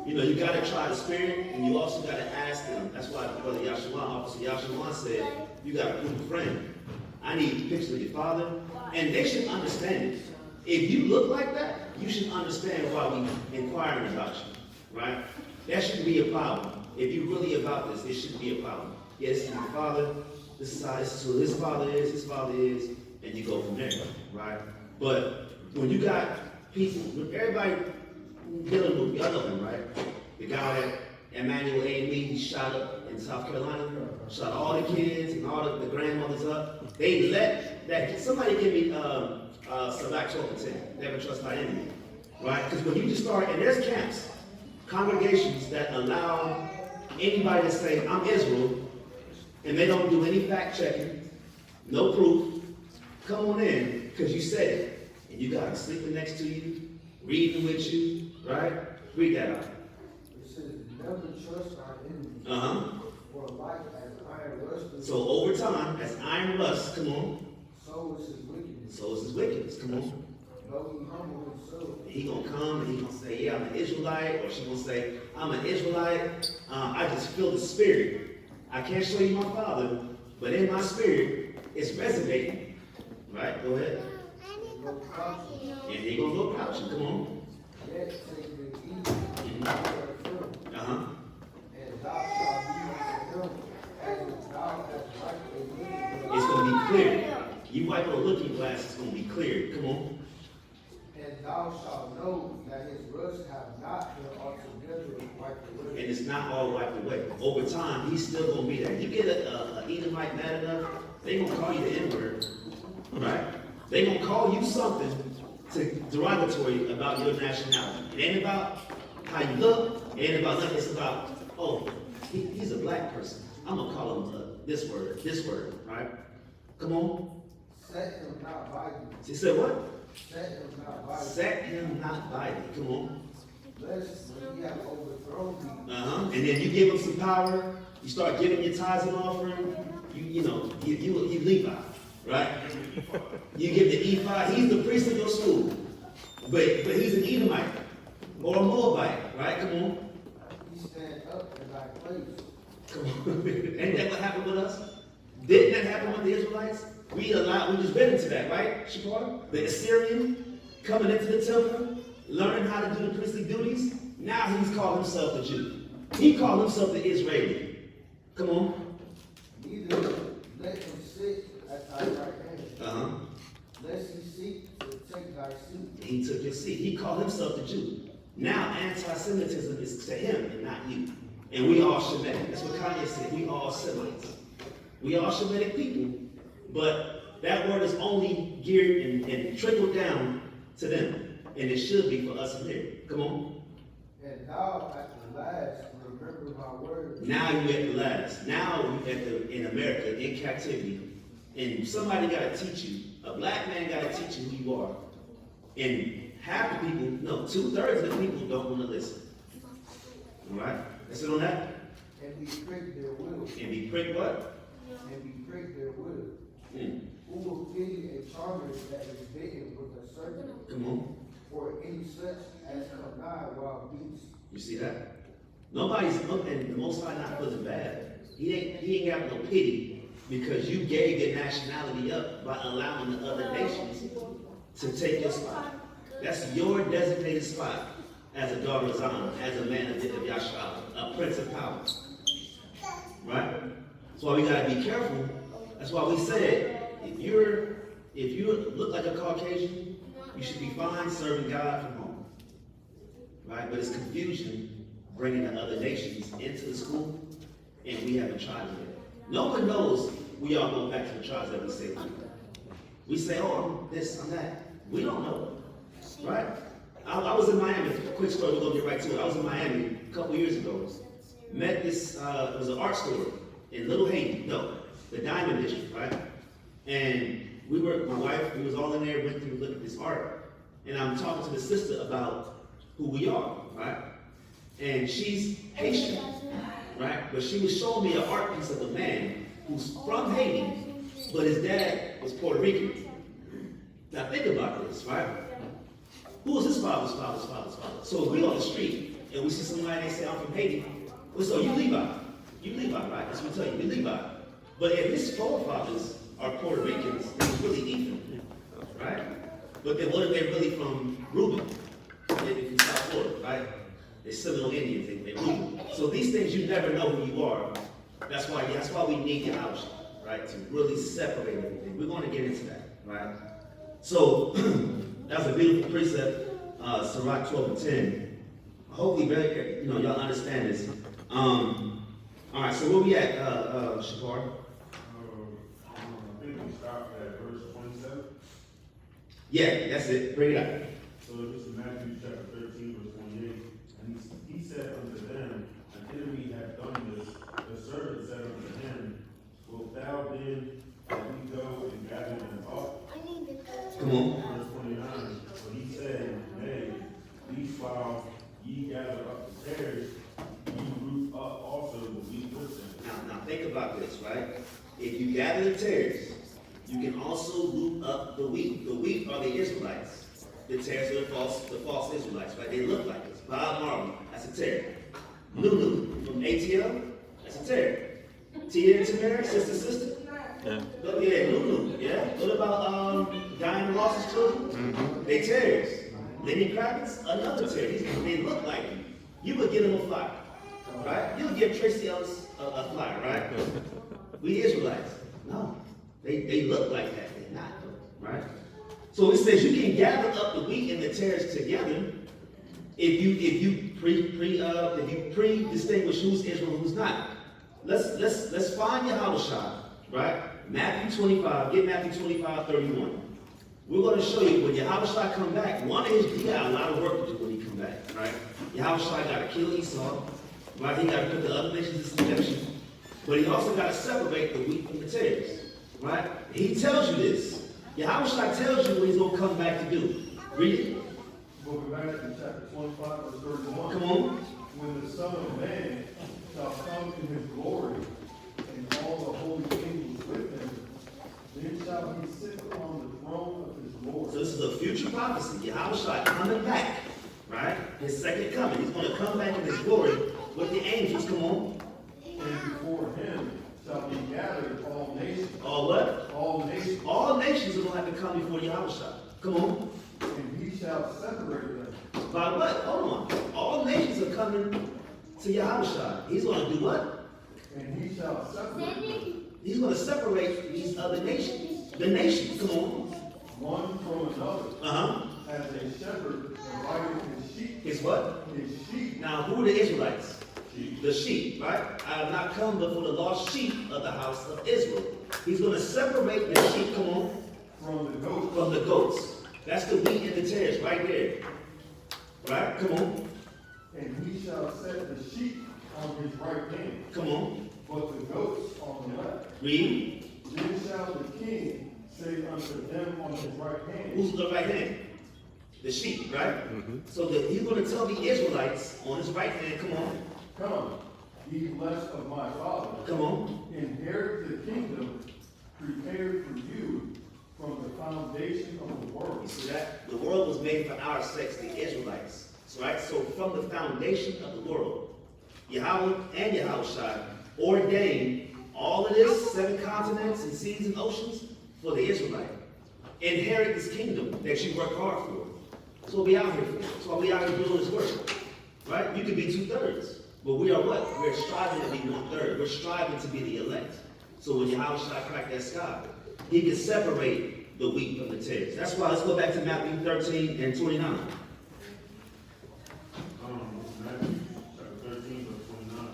you got to try the spirit, and you also got to ask them. That's why Brother Yahshua, Officer Yahshua said, you got to prove a friend. I need pictures of your father. And they should understand it. If you look like that, you should understand why we inquiring about you, right? That shouldn't be a problem. If you're really about this, it shouldn't be a problem. Yes, this is your father. This is who his father is, and you go from there, right? But when you got people, everybody dealing with, y'all know him, right? The guy that Emmanuel A&E, he shot up in South Carolina, shot all the kids and all the grandmothers up. They let that, somebody give me Sabak 12:10, never trust thy enemy, right? Because when you just start, and there's camps, congregations that allow anybody to say, I'm Israel, and they don't do any fact checking, no proof, come on in, because you said it. And you got them sleeping next to you, reading with you, right? Read that out. It says, never trust our enemies. For life as iron rust. So over time, as iron rust, come on. So is his wickedness. So is his wickedness, come on. Though he humble himself. He gonna come and he gonna say, yeah, I'm an Israelite, or she gonna say, I'm an Israelite. I just feel the spirit. I can't show you my father, but in my spirit, it's resonating. Right? Go ahead. And he gonna go crouching. Come on. Yet take the evil and thou shalt be unto him as thou hast rightly. It's gonna be clear. You wipe on a looking glass, it's gonna be clear. Come on. And thou shalt know that his rust have not been altogether wiped away. And it's not all wiped away. Over time, he's still gonna be there. You get an Edomite mad enough, they gonna call you the N-word, right? They gonna call you something derogatory about your nationality. It ain't about how you look. It ain't about nothing. It's about, oh, he's a black person. I'm gonna call him this word, right? Come on. Set him not by thee. He said what? Set him not by thee. Set him not by thee. Come on. Lest when he have overthrown thee. And then you give him some power. You start giving your tithes and offering. You Levi, right? You give the ephod. He's the priest of your school, but he's an Edomite or a Moabite, right? Come on. He stand up in thy place. Come on. Ain't that what happened with us? Didn't that happen with the Israelites? We just read into that, right, Shapar? The Assyrian coming into the temple, learning how to do the priestly duties. Now he's called himself a Jew. He called himself the Israeli. Come on. Neither let him sit at thy right hand. Lest he seek to take thy seat. He took your seat. He called himself the Jew. Now anti-Semitism is to him and not you. And we all Shemitic. That's what Kanye said. We all Semites. We all Shemitic people. But that word is only geared and trickled down to them. And it should be for us here. Come on. And thou at the last remember my words. Now you at the last. Now you in America, in captivity. And somebody got to teach you. A black man got to teach you who you are. And half the people, no, 2/3 of the people don't want to listen. All right? Let's sit on that. And be pricked their will. And be pricked what? And be pricked their will. Mm. Who will pity a charmer that is bitten with a serpent, Come on. or any such as come nigh wild beasts? You see that? Nobody's looking, the Most High not feeling bad. He ain't got no pity because you gave your nationality up by allowing the other nations to take your spot. That's your designated spot as a daughter of Zion, as a man of Yahshua, a prince of power. Right? That's why we gotta be careful. That's why we said, if you look like a Caucasian, you should be fine serving God from home. Right? But it's confusion bringing the other nations into the school, and we haven't tried it yet. No one knows we all go back to the tribes that we say we do. We say, oh, I'm this, I'm that. We don't know. Right? I was in Miami. Quick story, we're gonna get right to it. I was in Miami a couple years ago. Met this, it was an art store in Little Haiti, the Diamond District, right? And my wife, we was all in there, went through, look at this art. And I'm talking to the sister about who we are, right? And she's Haitian, right? But she was showing me an art piece of a man who's from Haiti, but his dad was Puerto Rican. Now think about this, right? Who is his father's father's father's father? So if we on the street and we see somebody and they say, I'm from Haiti, well, so you Levi. You Levi, right? That's what we tell you, you Levi. But if his forefathers are Puerto Ricans, then it's really Ethan, right? But then what if they're really from Reuben? They're from South Florida, right? They're Seminole Indians, they're Reuben. So these things, you never know who you are. That's why we need your house, right? To really separate everything. We're going to get into that, right? So, that was a beautiful precept, Sirach 12:10. Hopefully, y'all understand this. All right, so where we at, Shapar? I think we stopped at verse 27. Yeah, that's it. Bring it up. So this is Matthew chapter 13, verse 28. And he said unto them, an enemy hath done this. The servant said unto him, wilt thou then let me go and gather them up? Come on. Verse 29. So he said, nay, least while ye gather up the tares, ye root up also the wheat with them. Now think about this, right? If you gather the tares, you can also root up the wheat. The wheat are the Israelites. The tares are the false Israelites, right? They look like us. Bob Marley, that's a tare. Lulu from ATL, that's a tare. Tia and Tamara, sister. Yeah. Look, yeah, Lulu, yeah. What about Diana Ross's children? Mm-hmm. They tares. Lenny Kravitz, another tare. They look like you. You would give them a flyer, right? You would give Tracy Ellis a flyer, right? We Israelites. No, they look like that. They're not, right? So it says you can gather up the wheat and the tares together if you pre-distinguish who's Israel and who's not. Let's find Yahawashi, right? Matthew 25. Get Matthew 25:31. We're going to show you when Yahawashi come back. He got a lot of work to do when he come back, right? Yahawashi got to kill Esau, right? He got to put the other nations in subjection, but he also got to separate the wheat from the tares, right? He tells you this. Yahawashi tells you what he's going to come back to do. Read it. Book of Matthew, chapter 25, verse 31. Come on. When the Son of Man shall come in his glory, and all the holy angels with him, then shall he sit upon the throne of his glory. So this is a future prophecy. Yahawashi coming back, right? His second coming. He's going to come back in his glory with the angels. Come on. And before him shall be gathered all nations. All what? All nations. All nations are going to have to come before Yahawashi. Come on. And he shall separate them. By what? Hold on. All nations are coming to Yahawashi. He's going to do what? And he shall separate them. He's going to separate these other nations. The nations. Come on. one from another, Uh-huh. as a shepherd divided his sheep. His what? His sheep. Now, who are the Israelites? The sheep, right? I have not come before the lost sheep of the house of Israel. He's going to separate the sheep, come on, From the goats. from the goats. That's the wheat and the tares right there. Right? Come on. And he shall set the sheep on his right hand, Come on. but the goats on the left. Read. Then shall the king say unto them on his right hand, Who's the right hand? The sheep, right? So he's going to tell the Israelites on his right hand, come on, Come, ye blessed of my father, come on. inherit the kingdom prepared for you from the foundation of the world. You see that? The world was made for our sakes, the Israelites. Right? So from the foundation of the world, Yahweh and Yahawashi ordained all of this, 7 continents and seas and oceans, for the Israelite. Inherit this kingdom that you work hard for. That's what we out here for. That's why we out here doing this work. Right? You could be 2/3. But we are what? We're striving to be 1/3. We're striving to be the elect. So when Yahawashi crack that sky, he can separate the wheat from the tares. That's why let's go back to Matthew 13 and 29. Matthew chapter 13, verse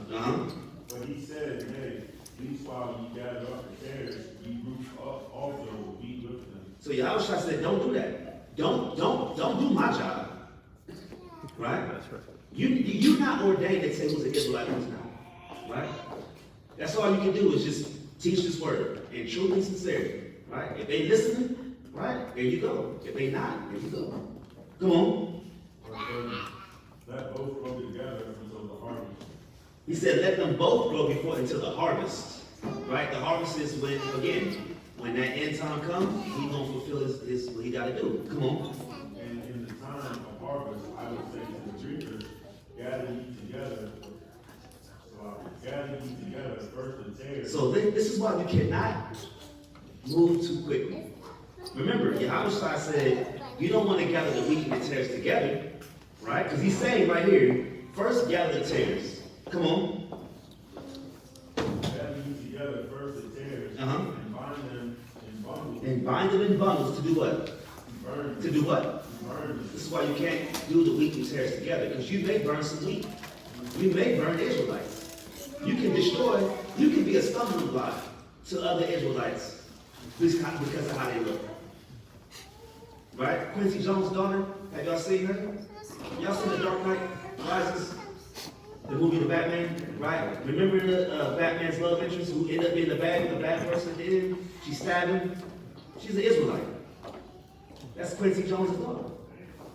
29. Uh-huh. But he said, nay, least while ye gather up the tares, ye root up also the wheat with them. So Yahawashi said, don't do that. Don't do my job. Right? That's right. You're not ordained to say who's an Israelite and who's not. Right? That's all you can do is just teach this word in truth and sincerity. Right? If they listening, right, there you go. If they not, there you go. Come on. Let both grow together until the harvest. He said, let them both grow before until the harvest. Right? The harvest is when, again, when that end time comes, he's going to fulfill his what he got to do. Come on. And in the time of harvest, I would say to the reapers, gather ye together. Gather ye together first the tares. So this is why we cannot move too quickly. Remember, Yahawashi said, you don't want to gather the wheat and the tares together, right? Because he's saying right here, first gather the tares. Come on. Gather ye together first the tares, Uh-huh. and bind them in bundles. And bind them in bundles to do what? Burn To do what? them. This is why you can't do the wheat and tares together, because you may burn some wheat. You may burn the Israelites. You can destroy, you can be a stumbling block to other Israelites because of how they look. Right? Quincy Jones' daughter, have y'all seen her? Y'all seen The Dark Knight Rises? The movie The Batman, right? Remember the Batman's love interest who ended up being the bad person at the end? She stabbed him. She's an Israelite. That's Quincy Jones' daughter,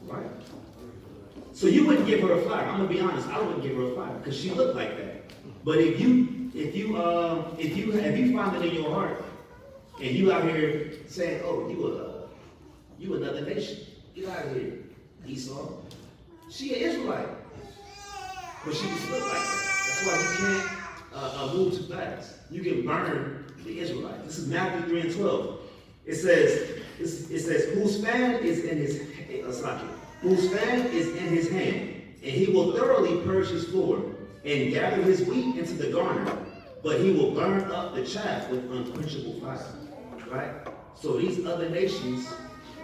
right? So you wouldn't give her a flower. I'm gonna be honest, I wouldn't give her a flower because she looked like that. But if you find it in your heart and you out here saying, oh, you another nation, get out of here, Esau. She an Israelite, but she just look like that. That's why you can't move too fast. You can burn the Israelite. This is Matthew 3 and 12. It says, whose fan is in his hand, and he will thoroughly purge his floor, and gather his wheat into the garner, but he will burn up the chaff with unquenchable fire. Right? So these other nations,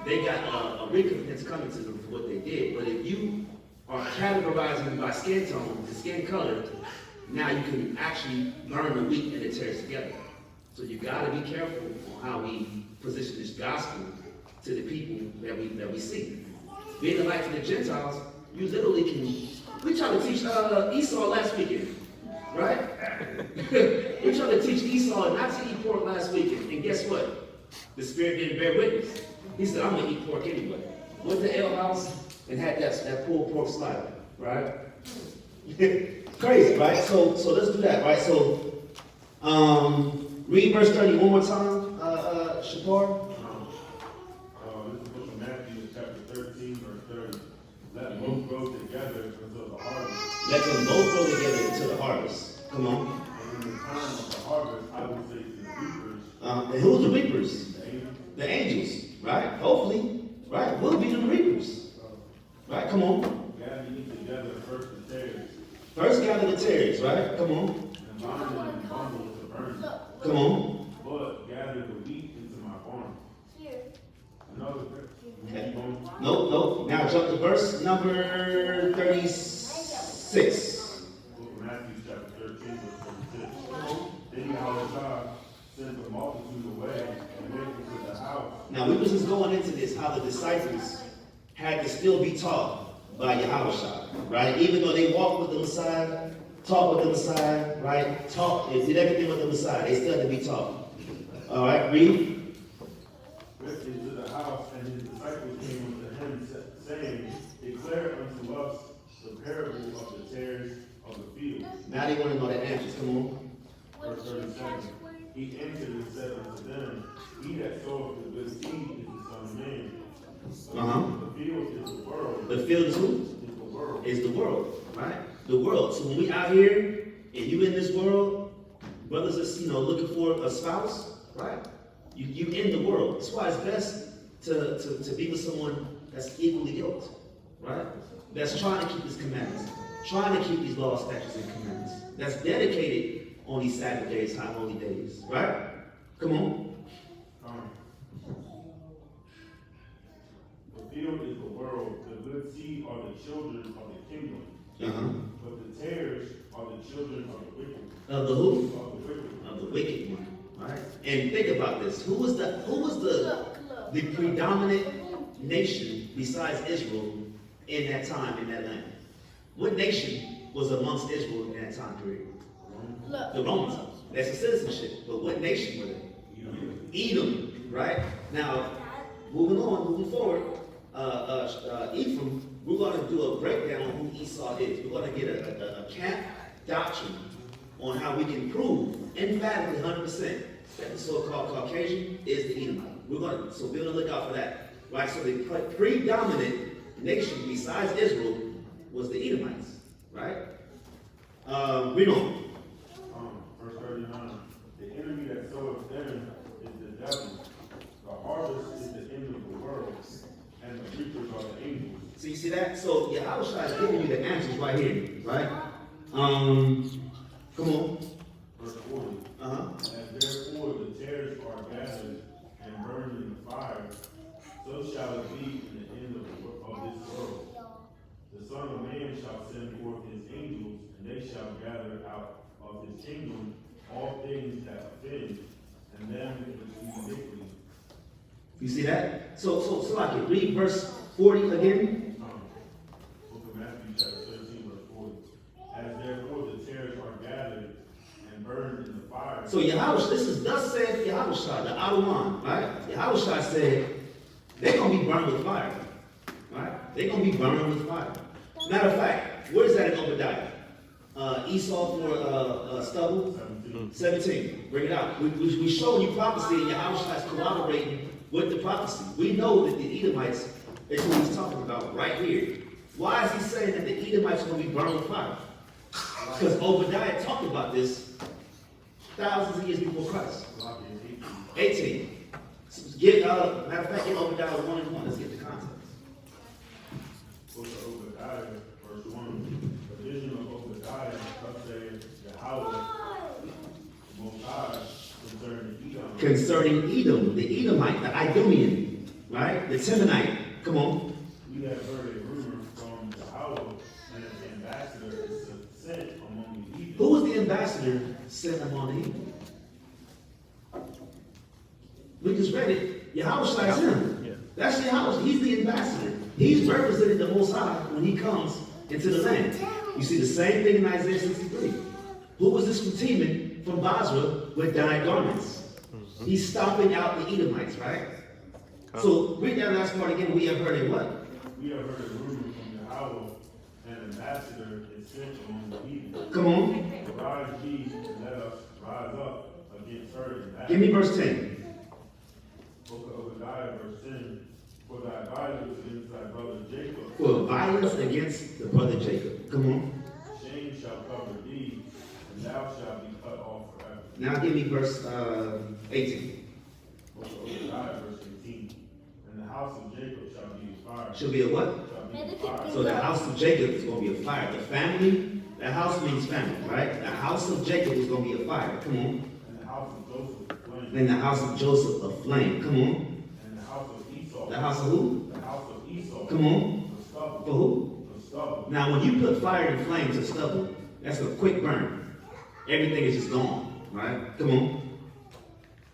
they got a recompense coming to them for what they did. But if you are categorizing by skin tone, the skin color, now you can actually burn the wheat and the tares together. So you got to be careful on how we position this gospel to the people that we see. Being the light for the Gentiles, you literally can. We tried to teach Esau last weekend, right? We tried to teach Esau not to eat pork last weekend, and guess what? The Spirit didn't bear witness. He said, "I'm gonna eat pork anyway." Went to Ale House and had that pulled pork slider, right? Crazy, right? So let's do that, right? So, read verse 30 one more time, Shapar. This is the book of Matthew, chapter 13, verse 30. Let both grow together until the harvest. Let them both grow together until the harvest. Come on. And in the time of the harvest, I will say to the reapers, And who's the reapers? the angels, The angels, right? Hopefully, right? We'll be the reapers. Right? Come on. gather ye together first the tares, First gather the tares, right? Come on. and bind them in bundles to burn them. Come on. But gather the wheat into my barn. Another, Okay. going, Nope. Now jump to verse number 36. book of Matthew, chapter 13, verse 36. Then Yahawah sent the multitude away and went into the house. Now we was just going into this, how the disciples had to still be taught by Yahawah, right? Even though they walked with the Messiah, talked with the Messiah, right? Talked and did everything with the Messiah, they still had to be taught. All right, read. Went into the house, and his disciples came unto him, saying, Declare unto us the parable of the tares of the field. Now they want to know the answers. Come on. Verse 37. He answered and said unto them, He that soweth the good seed is the Son of Man. The field is the world. The field is who? Is the world. Is the world, right? The world. So when we out here and you in this world, brothers are looking for a spouse, right? You in the world. That's why it's best to be with someone that's equally yoked, right? That's trying to keep his commandments, trying to keep these laws, statutes, and commandments. That's dedicated on these Sabbath days, high holy days, right? Come on. The field is the world. The good seed are the children of the kingdom. But the tares are the children of the wicked. Of the who? Of the wicked. Of the wicked one, right? And think about this. Who was the predominant nation besides Israel in that time, in that land? What nation was amongst Israel in that time period? The Romans. That's a citizenship. But what nation were they? Edom, right? Now, moving forward, Ephraim, we're going to do a breakdown on who Esau is. We're going to get a camp doctrine on how we can prove emphatically 100% that the so-called Caucasian is the Edomite. So be on the lookout for that. Right? So the predominant nation besides Israel was the Edomites. Right? Read on. Verse 39. The enemy that soweth them is the devil. The harvest is the end of the world, and the reapers are the angels. So you see that? So Yahushua is giving you the answers right here. Right? Come on. Verse 40. As therefore the tares are gathered and burned in the fire, so shall it be in the end of this world. The Son of Man shall send forth his angels, and they shall gather out of his kingdom all things that offend, and them which do iniquity. You see that? So I can read verse 40 again. Book of Matthew, chapter 13, verse 40. As therefore the tares are gathered and burned in the fire. So Yahushua, this is thus said Yahushua, the Adawan, right? Yahushua said they're going to be burned with fire, right? They're going to be burned with fire. Matter of fact, where is that in Obadiah? Esau for stubble? 17. Bring it out. We showing you prophecy, and Yahushua is corroborating with the prophecy. We know that the Edomites is who he's talking about right here. Why is he saying that the Edomites are going to be burned with fire? Because Obadiah talked about this thousands of years before Christ. 18. Matter of fact, get Obadiah 1 and 1. Let's get the context. Book of Obadiah, verse 1. The vision of Obadiah, thus saith Yahawah, the Most High, concerning Edom, the Edomite, the Idumean, right? The Temanite. Come on. We have heard a rumor from Yahawah, and an ambassador is sent among the heathen. Who was the ambassador sent among the heathen? We just read it. Yahushua is him. Yeah. That's Yahushua. He's the ambassador. He's representing the Most High when he comes into the land. You see the same thing in Isaiah 63. Who was this Teman from Basra with dyed garments? He's stomping out the Edomites, right? So read that last part again. We have heard a what? We have heard a rumor from Yahawah, an ambassador is sent among the heathen. Come on. Rise ye, and let us rise up against her in battle. Give me verse 10. Book of Obadiah, verse 10. For thy violence against thy brother Jacob. For violence against the brother Jacob. Come on. Shame shall cover thee, and thou shalt be cut off forever. Now give me verse 18. Book of Obadiah, verse 18. And the house of Jacob shall be a fire. Shall be a what? Shall be a fire. So the house of Jacob is going to be a fire. The family, that house means family, right? The house of Jacob is going to be a fire. Come on. And the house of Joseph a flame. Then the house of Joseph a flame. Come on. And the house of Esau. The house of who? The house of Esau. Come on. The stubble. For who? The stubble. Now, when you put fire and flame to stubble, that's a quick burn. Everything is just gone, right? Come on.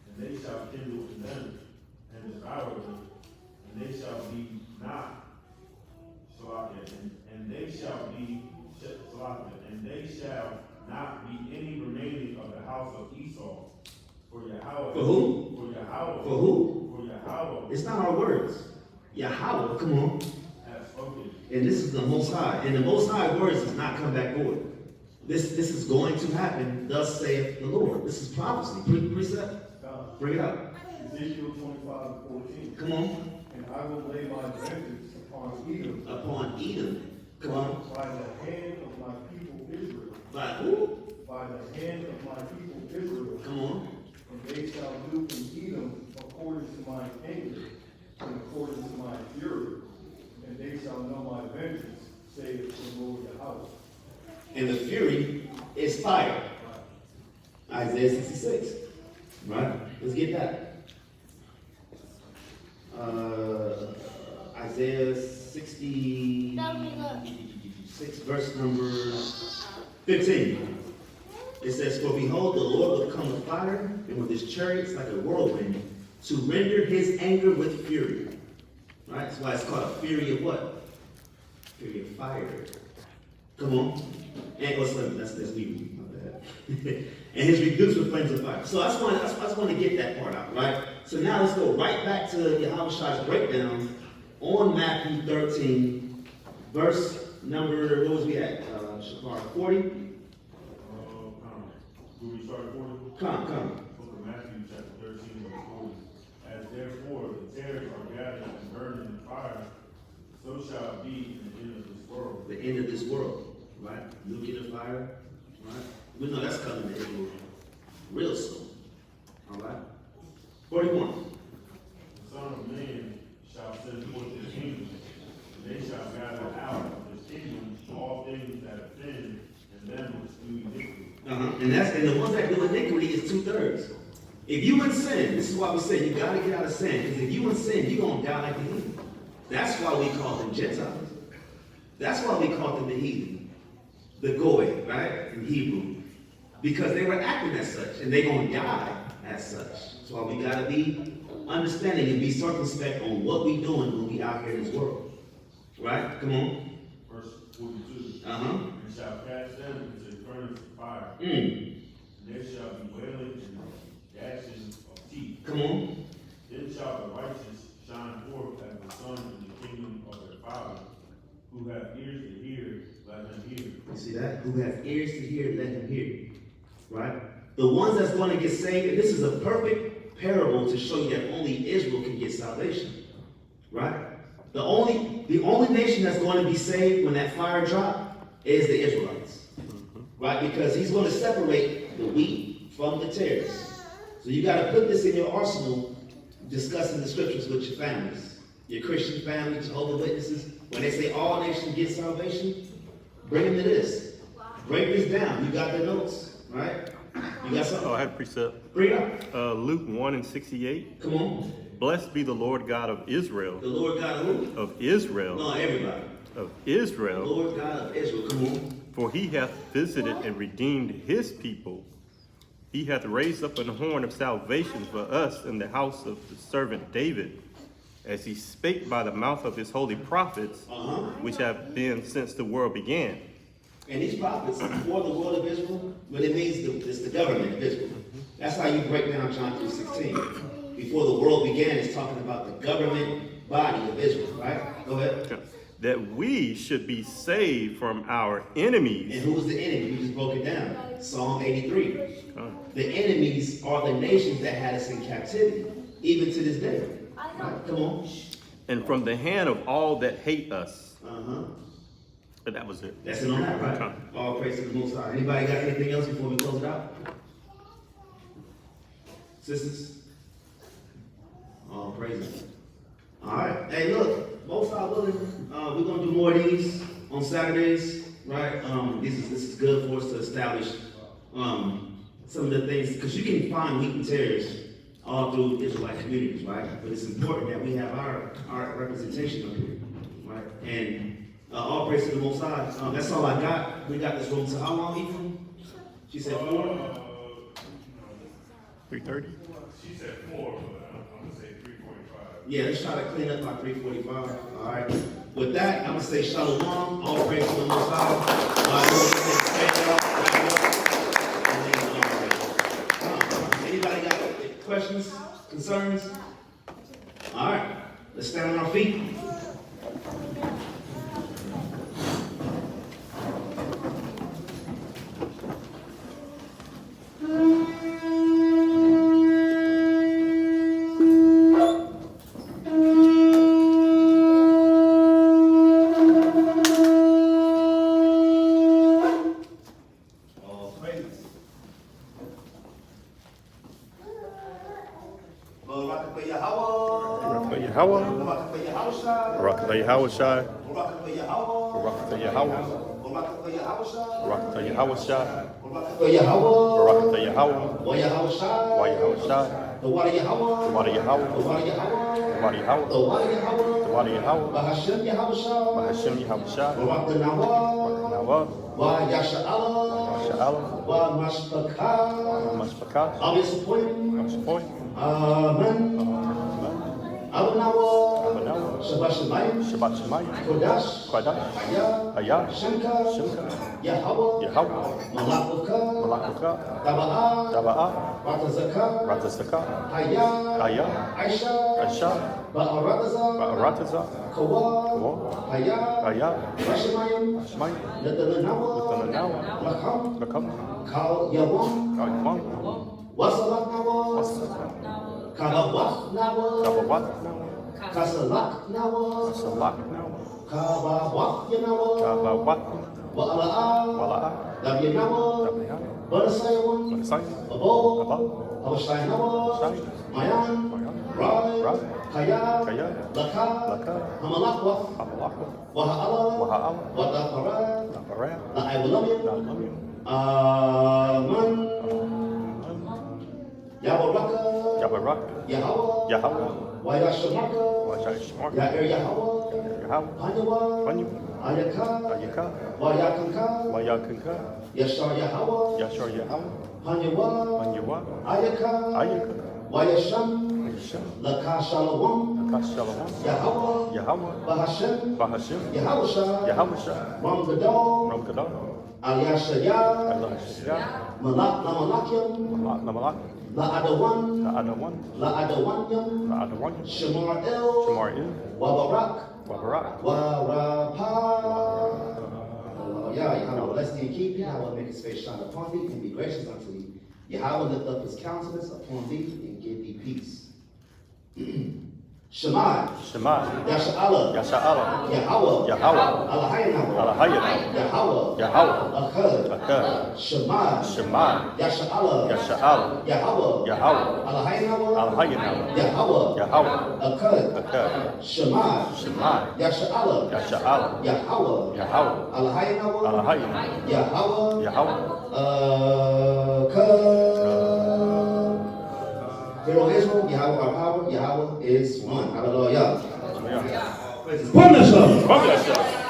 And they shall kindle in them and devour them, and they shall be not and they shall be and they shall not be any remaining of the house of Esau. For Yahweh. For who? For Yahweh. For who? For Yahweh. It's not our words. Yahweh, come on. Has spoken. And this is the Most High. And the Most High words does not come back void. This is going to happen, thus saith the Lord. This is prophecy. Precept. Bring it up. Ezekiel 25:14. Come on. And I will lay my vengeance upon Edom. Upon Edom. Come on. By the hand of my people Israel. By who? By the hand of my people Israel. Come on. And they shall do in Edom according to my anger and according to my fury. And they shall know my vengeance, saith the Lord Yahweh. And the fury is fire. Isaiah 66. Right? Let's get that. Isaiah 66, verse number 15. It says, For behold, the Lord will come with fire, and with his chariots like a whirlwind, to render his anger with fury. Right? That's why it's called a fury of what? Fury of fire. Come on. And that's me. My bad. And his rebukes with flames of fire. So I just want to get that part out, right? So now let's go right back to YAHAWAH'S breakdown on Matthew 13, verse number, what was we at? 40? Do we start at 40? Come. Book of Matthew, chapter 13, verse 40. As therefore the tares are gathered and burned in fire, so shall it be in the end of this world. The end of this world, right? Nuclear fire, right? We know that's coming to Israel real soon, all right? 41. The Son of Man shall send forth his kingdom, and they shall gather out of his kingdom all things that offend, and them which do iniquity. And the ones that do iniquity is 2/3. If you in sin, this is why we say you got to get out of sin, because if you in sin, you're going to die like the heathen. That's why we call them Gentiles. That's why we call them the heathen, the Goy, right, in Hebrew, because they were acting as such, and they're going to die as such. That's why we got to be understanding and be circumspect on what we doing when we out here in this world. Right? Come on. Verse 42. Uh-huh. And shall cast them into the furnace of fire. Mm. And there shall be wailing and gnashing of teeth. Come on. Then shall the righteous shine forth as the sun in the kingdom of their Father. Who have ears to hear, let him hear. You see that? Who have ears to hear, let him hear. Right? The ones that's going to get saved, and this is a perfect parable to show you that only Israel can get salvation. Right? The only nation that's going to be saved when that fire drops is the Israelites. Right? Because he's going to separate the wheat from the tares. So you got to put this in your arsenal, discussing the scriptures with your families. Your Christian family, Jehovah's Witnesses, when they say all nations get salvation, bring them to this. Break this down. You got the notes, right? You got something? Oh, I had a precept. Bring it up. Luke 1:68. Come on. Blessed be the Lord God of Israel. The Lord God of who? Of Israel. No, everybody. Of The Israel. Lord God of Israel. Come on. For he hath visited and redeemed his people. He hath raised up an horn of salvation for us in the house of the servant David, as he spake by the mouth of his holy prophets, which have been since the world began. And these prophets, before the world of Israel, but it means it's the government of Israel. That's how you break down John 3:16. Before the world began, it's talking about the government body of Israel, right? Go ahead. That we should be saved from our enemies. And who was the enemy? We just broke it down. Psalm 83. The enemies are the nations that had us in captivity, even to this day. Right? Come on. And from the hand of all that hate us. But that was it. That's it on that, right? All praise to the Most High. Anybody got anything else before we close it out? Sisters? All praise. All right. Hey, look, Most High willing, we're going to do more of these on Saturdays, right? This is good for us to establish some of the things, because you can find wheat and tares all through Israelite communities, right? But it's important that we have our representation up here, right? And all praise to the Most High. That's all I got. We got this room. So how long, Ephraim? She said 4? 3:30. She said 4, but I'm gonna say 3:45. Yeah, let's try to clean up by 3:45. All right. With that, I'm gonna say shalom. All praise to the Most High. Anybody got questions, concerns? All right. Let's stand on our feet. All praise. Barak Barak Yahweh. Barak Yahawah. Barak Yahweh. Barak Yahweh. Barak Yahweh. Wayahawah. The water Yahweh. The water Yahweh. The water Yahweh. The water Yahweh. The water Yahweh. The water Yahweh. Bahashem Yahweh. Bahashem Yahweh. Barak the Nawah. Nawah. Wa Yasha'ala. Sha'ala. Wa Mashpakah. Mashpakah. Obviously, Mashpoy. Amen. Abanawa. Abanawa. Shabbat Shemayim. Shabbat Shemayim. Kodash. Kodash. Ayah. Ayah. Shemka. Shemka. Yahweh. Yahweh. Malakuka. Malakukah. Taba'ah. Taba'ah. Ratazakah. Ratazakah. Ayah. Ayah. Aisha. Aisha. Ba'aratazah. Ba'aratazah. Kawa. Kawa. Ayah. Ayah. Rashamayim. Shemayim. Natalanawa. Natalanawa. Lakam. Lakam. Kal Yawam. Kawimam. Wasalak Nawa. Kabawak Nawa. Kabawat. Kasalak Nawa. Salak. Kabawak Yanawa. Kabawat. Wa'ala'ah. Wala'ah. Dabiyanawa. Dabayan. Barasayawan. Bansay. Abo. Aba. Abashay Nawa. Shay. Mayan. Mayan. Rai. Rai. Kaya. Kaya. Laka. Laka. Hamalakwa. Amalakwa. Waha'ala. Waha'ala. Wadapara. Nabaraya. La'aywalamim. Nalamim. Amen. Yabaraka. Yabarak. Yahawah. Yahweh. Wayashamaka. Wajayishmark. Ya'er Yahawah. Yahweh. Panyawa. Panyu. Ayaka. Ayaka. Wayakanka. Wayakanka. Yashar Yahawah. Yashar Yahweh. Panyawa. Panyawa. Ayaka. Ayaka. Wayasham. Yasham. Laka Shalom. Kashalom. Yahawah. Yahweh. Bahashem. Bahashem. Yahawasha. Yahawasha. Ram Gadol. Ramgadal. Aliyashaya. Alashya. Malak Lamalakyam. Namalak. La Adawan. Adawan. La Adawanyam. Adawan. Shemar El. Shemaril. Wabarak. Wabarak. Warapa. Yahweh bless thee and keep thee. Yahweh make his face shine upon thee and be gracious unto thee. Yahweh lift up his countenance upon thee and give thee peace. Shemai. Shema. Yasha'ala. Yasha'ala. Yahweh. Yahweh. Alahayanawa. Alahayana. Yahweh. Yahweh. Akkad. Akkad. Shemai. Shema. Yasha'ala. Yasha'ala. Yahweh. Yahweh. Alahayanawa. Alahayana. Yahweh. Yahweh. Akkad. Akkad. Shemai. Shema. Yasha'ala. Yasha'ala. Yahweh. Yahweh. Alahayanawa. Alahayana. Yahweh. Yahweh. Hero Israel, Yahweh our power, Yahweh is one. Hallelujah. Hallelujah. Praise the Lord. Kwame Yasha'ala.